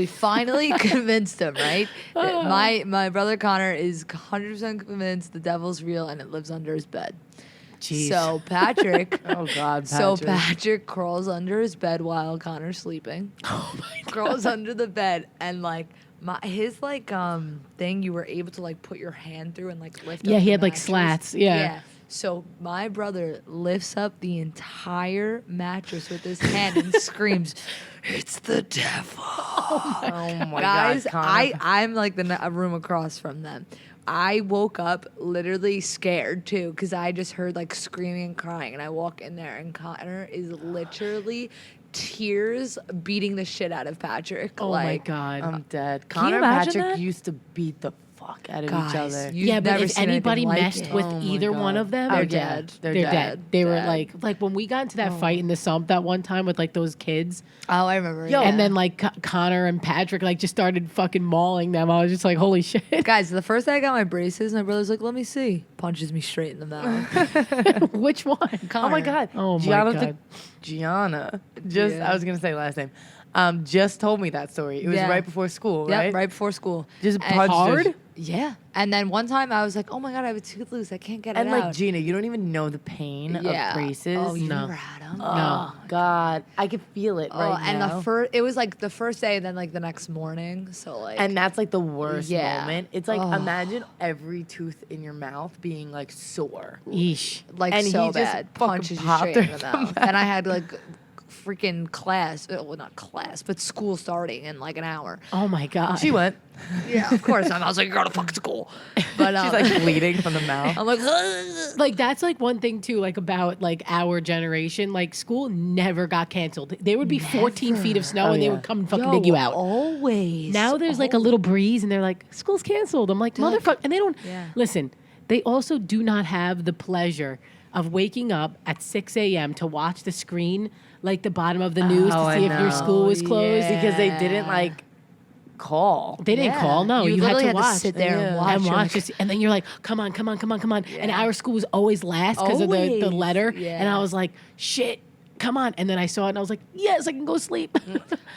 finally convinced him, right? My brother Connor is 100% convinced the devil's real and it lives under his bed. Jeez. So Patrick, Oh God, Patrick. so Patrick crawls under his bed while Connor's sleeping. oh my God. Crawls under the bed and like his like thing you were able to like put your hand through and like lift. Yeah, up he the had, like, mattress. slats, yeah. So my brother lifts up the entire mattress with his hand and screams, "It's the devil!" Oh my Guys, God, Connor. I'm like a room across from them. I woke up literally scared too because I just heard like screaming and crying, and I walk in there and Connor is literally tears beating the shit out of Patrick. Oh my God. I'm dead. you Connor and imagine Patrick that? used to beat the fuck out of Guys, each other. you've yeah, but never if seen anything anybody like messed it. with Oh my either one God. of them, They're yeah, dead. They're They're dead. dead. They were Dead. like when we got into that fight in the sump that one time with like those kids, Oh, I remember. Yo, yeah. and then like Connor and Patrick like just started fucking mauling them. I was just like, holy shit. Guys, the first day I got my braces, my brother's like, "Let me see." Punches me straight in the mouth. Which one? Oh my God. Oh my Gianna God. Gianna. Just Yeah. I was gonna say last name. Just told me that story. It was Yeah. right before school, Yep, right? right before school. Just And- punched her. Hard? Yeah. And then one time I was like, "Oh my God, I have a tooth loose. I can't get And it like out." Gina, you don't even know the pain Yeah. of braces. Oh, you No. never had them? Oh God, I could feel it right and now. it was like the first day, and then like the next morning. So like, And that's like the worst Yeah. moment. It's like Ugh. imagine every tooth in your mouth being like sore. Yeesh. like and so he just bad, fucking punches you popped straight in her the in the mouth. And I had like freaking class, well not class, but school starting in like an hour. Oh my God. She went. Yeah, of course. I was like, "You're going to fucking school," but She's like bleeding from the mouth. I'm like, Like that's like one thing too, like about like our generation. Like school never got canceled. There would be 14 feet of snow Oh, and they yeah. would come and fucking dig you out. Always. Now there's like a little breeze and they're like, school's canceled. I'm like, motherfucker. And they don't Yeah. listen. They also do not have the pleasure of waking up at 6 a.m. to watch the screen, like the bottom of the news Oh, to I see if your know. school was closed. Yeah. Because they didn't like call. They didn't call. No, you had literally to had watch. to sit there and Yeah. watch. And You're watch like, this, and then you're like, come on. And Yeah. our school was always last because of the Always. letter. And Yeah. I was like, shit, come on. And then I saw it and I was like, yes, I can go sleep.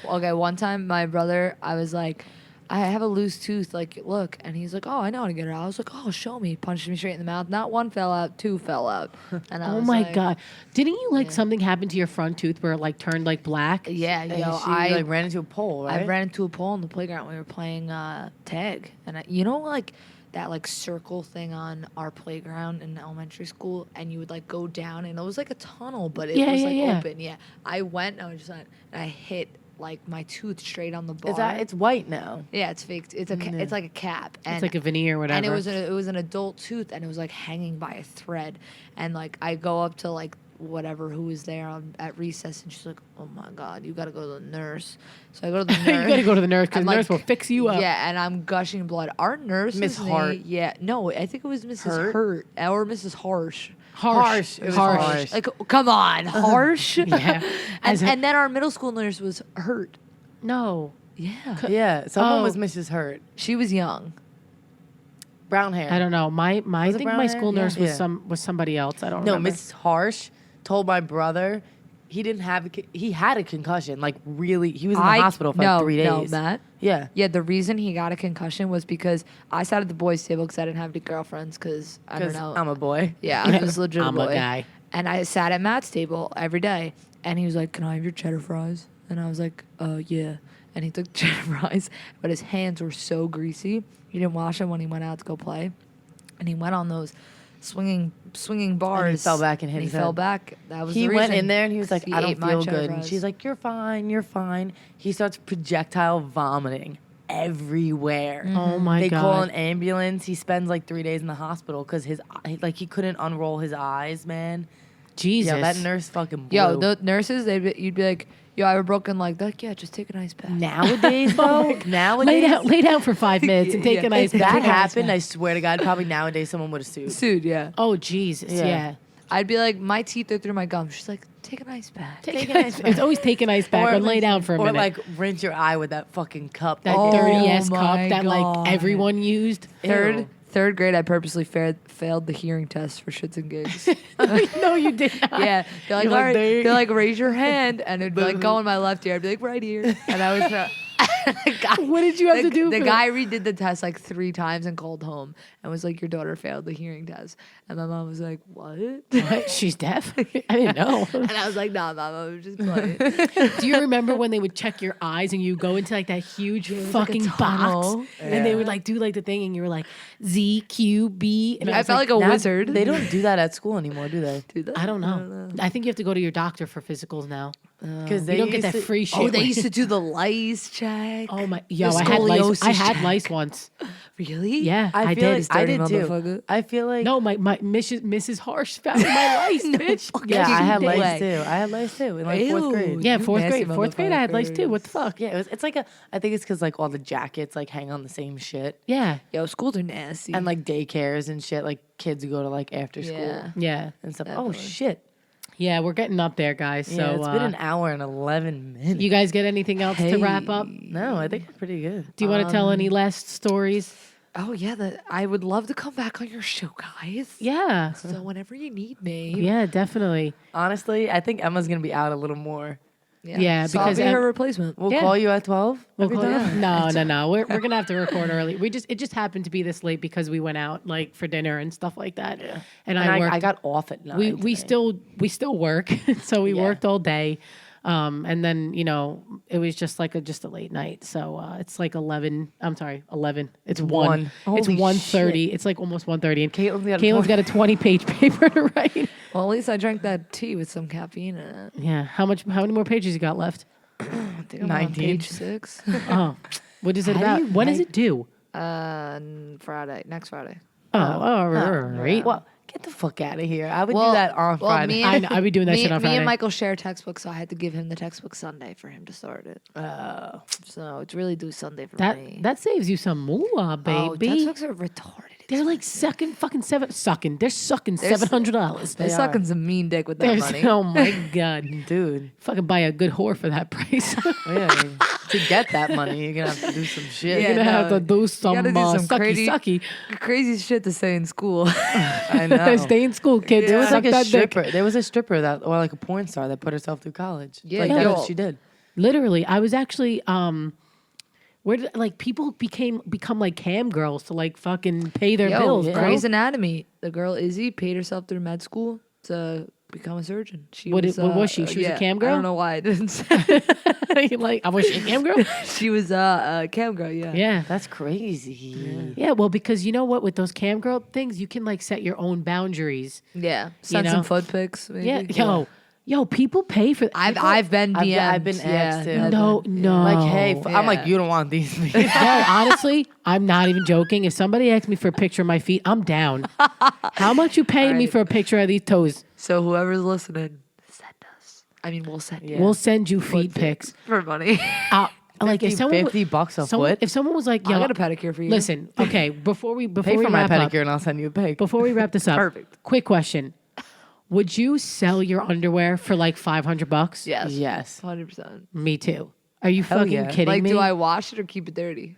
Okay, one time my brother, I was like, "I have a loose tooth, like, look." And he's like, "Oh, I know how to get it out." I was like, "Oh, show me." Punched me straight in the mouth. Not one fell out, two fell out. And I Oh was my like, God. Didn't you like something happen to your front tooth where it like turned like black? Yeah, And yo, she I like ran into a pole, right? I ran into a pole on the playground. We were playing tag. And you know, like, that like circle thing on our playground in elementary school, and you would like go down, and it was like a tunnel, but it Yeah, was yeah, like yeah. open. Yeah, I went, and I just went, and I hit like my tooth straight on the bar. Is that it's white now? Yeah, it's fake. It's it's like a cap. And, It's like a veneer or whatever. And it was an adult tooth, and it was like hanging by a thread. And like I go up to like whatever who was there at recess, and she's like, "Oh my God, you gotta go to the nurse." So I go to the nurse. You gotta go to the nurse because I'm the nurse will fix you up. Yeah, and I'm gushing blood. Our nurse, Miss Hart. Yeah, no, I think it was Mrs. Hurt or Mrs. Harsh. Harsh. It was Harsh. harsh. Like, come on, harsh. Yeah. And then our middle school nurse was Hurt. No. Yeah, Yeah, someone Oh. was Mrs. Hurt. she was young. Brown hair. I don't know. I Was it think brown my hair? school nurse Yeah. was somebody else. I don't No, remember. Mrs. Harsh told my brother he didn't have he had a concussion. Like really, he was in the hospital for like 3 days. No, Matt. Yeah. Yeah, the reason he got a concussion was because I sat at the boys' table because I didn't have any girlfriends because I don't Because know. I'm a boy. Yeah, I was legit I'm a boy. guy. And I sat at Matt's table every day, and he was like, "Can I have your cheddar fries?" And I was like, yeah." And he took cheddar fries, but his hands were so greasy. He didn't wash them when he went out to go play, and he went on those swinging bars. fell back and hit he his fell head. back. That was He the went reason. in there and he was like, He I don't ate my feel cheddar good. And fries. she's like, you're fine, you're fine. He starts projectile vomiting everywhere. Oh my They God. call an ambulance. He spends like 3 days in the hospital because he couldn't unroll his eyes, man. Jesus. Yeah, that nurse fucking blew. Yo, the nurses, you'd be like, "Yo, I have a broken leg." They're like, "Yeah, just take an ice bath." Nowadays, though, nowadays, lay down for 5 minutes and take Yeah. a nice if that take a nice happened, bath. I swear to God, probably nowadays someone would have sued. Sued, yeah. Oh Jesus. Yeah. Yeah. I'd be like, "My teeth are through my gums." She's like, "Take an ice bath." Take an ice bath. It's always take an ice bath or lay down for a or minute. like rinse your eye with that fucking cup. that Oh dirty ass cup my that God. like everyone used. Ew. Third grade, I purposely failed the hearing test for shits and gigs. No, you did not. Yeah, they're like, You're like, all right, "There-" they're like, raise your hand, and it'd be like, go on my left ear. I'd be like, right here, and I was. What did you have to do? The for guy redid the test like 3 times and called home and was like, your daughter failed the hearing test, and my mom was like, what? What? She's deaf? I didn't know. And I was like, nah, mom, I was just playing. Do you remember when they would check your eyes and you go into like that huge was like a fucking tunnel. box and they would like do like the thing and you were like Z Q B and I was felt like a Now, wizard. They don't do that at school anymore, do they? do that. I don't know. I think you have to go to your doctor for physicals now. Because You don't get that free shit. Oh, they used to do the lice check. Oh my! Yo, The I had lice. I scoliosis had check. lice once. Really? Yeah, I, feel did. like I dirty did too. motherfucker. I feel like No, my Mrs. Harsh found my lice, bitch. yeah, Yes, I she had did. lice too. I had lice too in like fourth Ew. grade. Yeah, You fourth nasty grade. Fourth grade, I had lice too. What the fuck? Yeah, it's like I think it's because like all the jackets like hang on the same shit Yeah, Yo, schools are nasty. and like daycares and shit. Like kids who go to like after school Yeah. yeah, and stuff. Definitely. Oh shit! yeah. We're getting up there, guys. Yeah, So it's been an hour and 11 minutes. you guys get anything else to wrap up? No, I think it's pretty good. Do you want to tell any last stories? Oh yeah, I would love to come back on your show, guys. Yeah, So whenever you need me. yeah, definitely. Honestly, I think Emma's gonna be out a little more. Yeah, So I'll because be her replacement. We'll Yeah. call you at 12. We'll every call- time? no. We're gonna have to record early. It just happened to be this late because we went out like for dinner and stuff like that. Yeah. And I worked. I got off at 9. we still work, so we Yeah. worked all day. And then it was just like a late night. So it's like 11. I'm sorry, 11. It's 1. It's Holy 1:30. It's like almost 1:30. And Caitlin's got a 20-page paper to write. Well, at least I drank that tea with some caffeine in it. Yeah. How many more pages you got left? I think I'm on 19. page 6. Oh, what is it How do about? you When is write- it due? Next Friday. Oh, all right. Well, get the fuck out of here. I would Well- do that on well, Friday. me I and- know, I'd be doing that me, shit on me Friday. and Michael share textbooks, so I had to give him the textbook Sunday for him to start it. So it's really due Sunday for me. That saves you some moolah, Oh, baby. textbooks are retarded. They're like sucking They're sucking $700. They're They sucking some mean dick with that There's- money. Oh my god, Dude. fucking buy a good whore for that price. Yeah, to get that money, you're going to have to do some shit. Yeah. You're gonna have no, to do some, gotta do some sucky crazy- sucky. Crazy shit to say in school. I know. Stay in school, kids. There was Suck like a that dick. stripper. There was a stripper or like a porn star that put herself through college. Yeah, like yeah. that's what she did. Literally, I was actually where did like people become like cam girls to like fucking pay their Yo, bills, bro. Grey's Anatomy. The girl Izzy paid herself through med school to become a surgeon. What was she? She was a cam girl? I don't know why I didn't say. Like I was a cam girl. She was a cam girl. Yeah. Yeah. That's crazy. Yeah, well, because you know what, with those cam girl things, you can like set your own boundaries. Yeah. Send know? some foot pics. Maybe. Yeah, yo, people pay for. I've been DM'd. I've been asked to. yeah. no, Like, hey, I'm like, Yeah. you don't want these. No, honestly, I'm not even joking. If somebody asks me for a picture of my feet, I'm down. How much you paying me for a picture of these toes? So whoever's listening, send us. I mean, we'll send you Yeah. We'll send you feet pics. for money. Like if someone $50 a someone, foot. if someone was like, I "Yo, got a pedicure for you." listen, okay, before we Pay for my wrap up, pedicure and I'll send you a pic. before we wrap this up, Perfect. quick question: would you sell your underwear for like $500? Yes. Yes. 100%. Me too. Are you Hell fucking yeah. kidding Like, me? do I wash it or keep it dirty?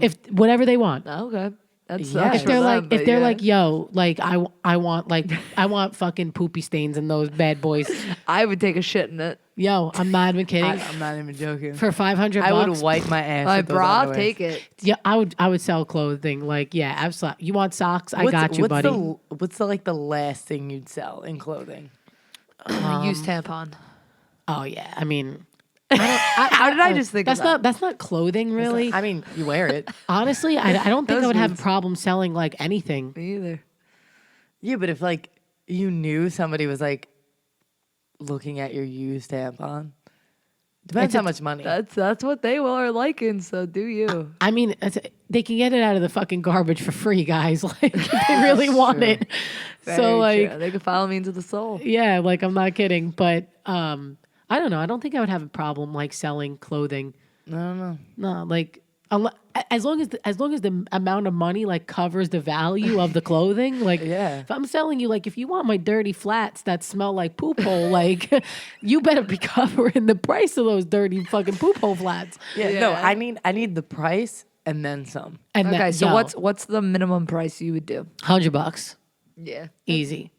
If whatever they want. Oh, okay. That's Yeah. that's If for they're them, like, but if they're yeah. like, yo, like I want fucking poopy stains in those bad boys. I would take a shit in it. Yo, I'm not even kidding. I'm not even joking. For $500, I would wipe my ass. My with those bra, underwears. take it. yeah, I would sell clothing. Like, yeah, absolutely. You want socks? I got you, buddy. What's the like the last thing you'd sell in clothing? Use tampon. Oh yeah, I mean, How did I just think that's of that? that's not clothing, really. I mean, you wear it. Honestly, I don't think I Those would have a dudes. problem selling like anything. Me either. Yeah, but if like you knew somebody was like looking at your used tampon, depends how much money. That's what they are liking. So do you? I mean, they can get it out of the fucking garbage for free, guys. Like, if they really want true. it. Very So, like, true. They can follow me into the soul. yeah, like, I'm not kidding. But I don't know. I don't think I would have a problem like selling clothing. I don't know. No, like, as long as the amount of money like covers the value of the clothing, like Yeah. if I'm selling you, like, if you want my dirty flats that smell like poop hole, like you better be covering the price of those dirty fucking poop hole flats. Yeah, no, Yeah. I need the price and then some. And Okay, that, so yo, what's the minimum price you would do? $100 Yeah. easy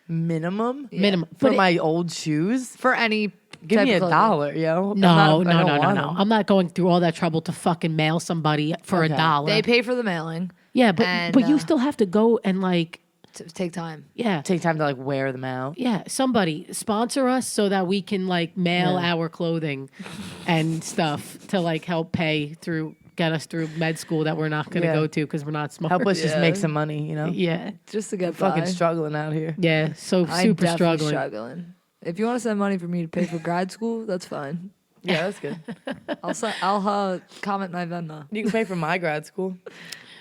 Minimum? minimum For But my old shoes? For any Give type me of a clothing. dollar, yo. no, I no, don't no, no, want no. them. I'm not going through all that trouble to fucking mail somebody for Okay. $1. They pay for the mailing. Yeah, but and, you still have to go and like, to take time. yeah. Take time to like wear them out. Yeah, somebody sponsor us so that we can like mail our clothing and stuff to like help get us through med school that we're not going to Yeah. go to because we're not smart. Help us just make Yeah. some money, you know? Yeah, Just to get Fucking by. struggling out here. yeah. So I'm super definitely struggling. If you want to send money for me to pay for grad school, that's fine. Yeah, that's good. I'll comment my Venmo. You can pay for my grad school.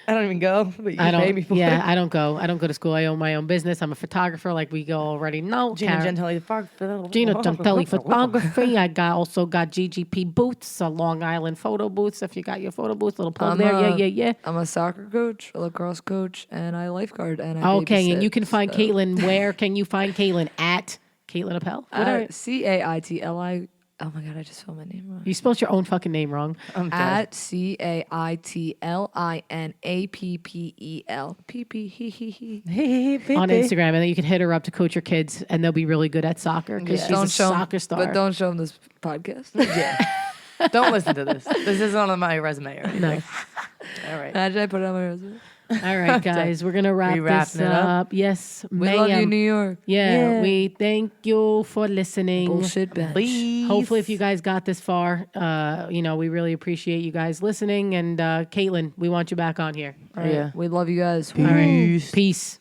I don't even go, but you I can pay me don't. for Yeah, it. I don't go. I don't go to school. I own my own business. I'm a photographer, like we go already know. Gina Karen- Gentili photography. Gina Gentili photography. I also got GGP booths, Long Island photo booths. If you got your photo booths, little plug there. Yeah. I'm a soccer coach, a lacrosse coach, and I lifeguard. And I Okay, and you babysit, can find so- Caitlin. Where can you find Caitlin? At Caitlin Appel. Caitli. Oh my god, I just spelled my name wrong. You spelled your own fucking name wrong. I'm dead. At CAITLINAPPEL. On Instagram, and then you can hit her up to coach your kids, and they'll be really good at soccer because she's a soccer star. But don't show them this podcast. Don't listen to this. This isn't on my resume or anything. No. All right. Imagine I put it on my resume. All right, guys, we're gonna wrap We this wrapping it up? up. Yes, We love you, ma'am. New York. Yeah, we thank you for listening. Bullshit bench. Please. Hopefully, if you guys got this far, we really appreciate you guys listening. And Caitlin, we want you back on here. All right. Yeah. We love you guys. All right, Peace. peace.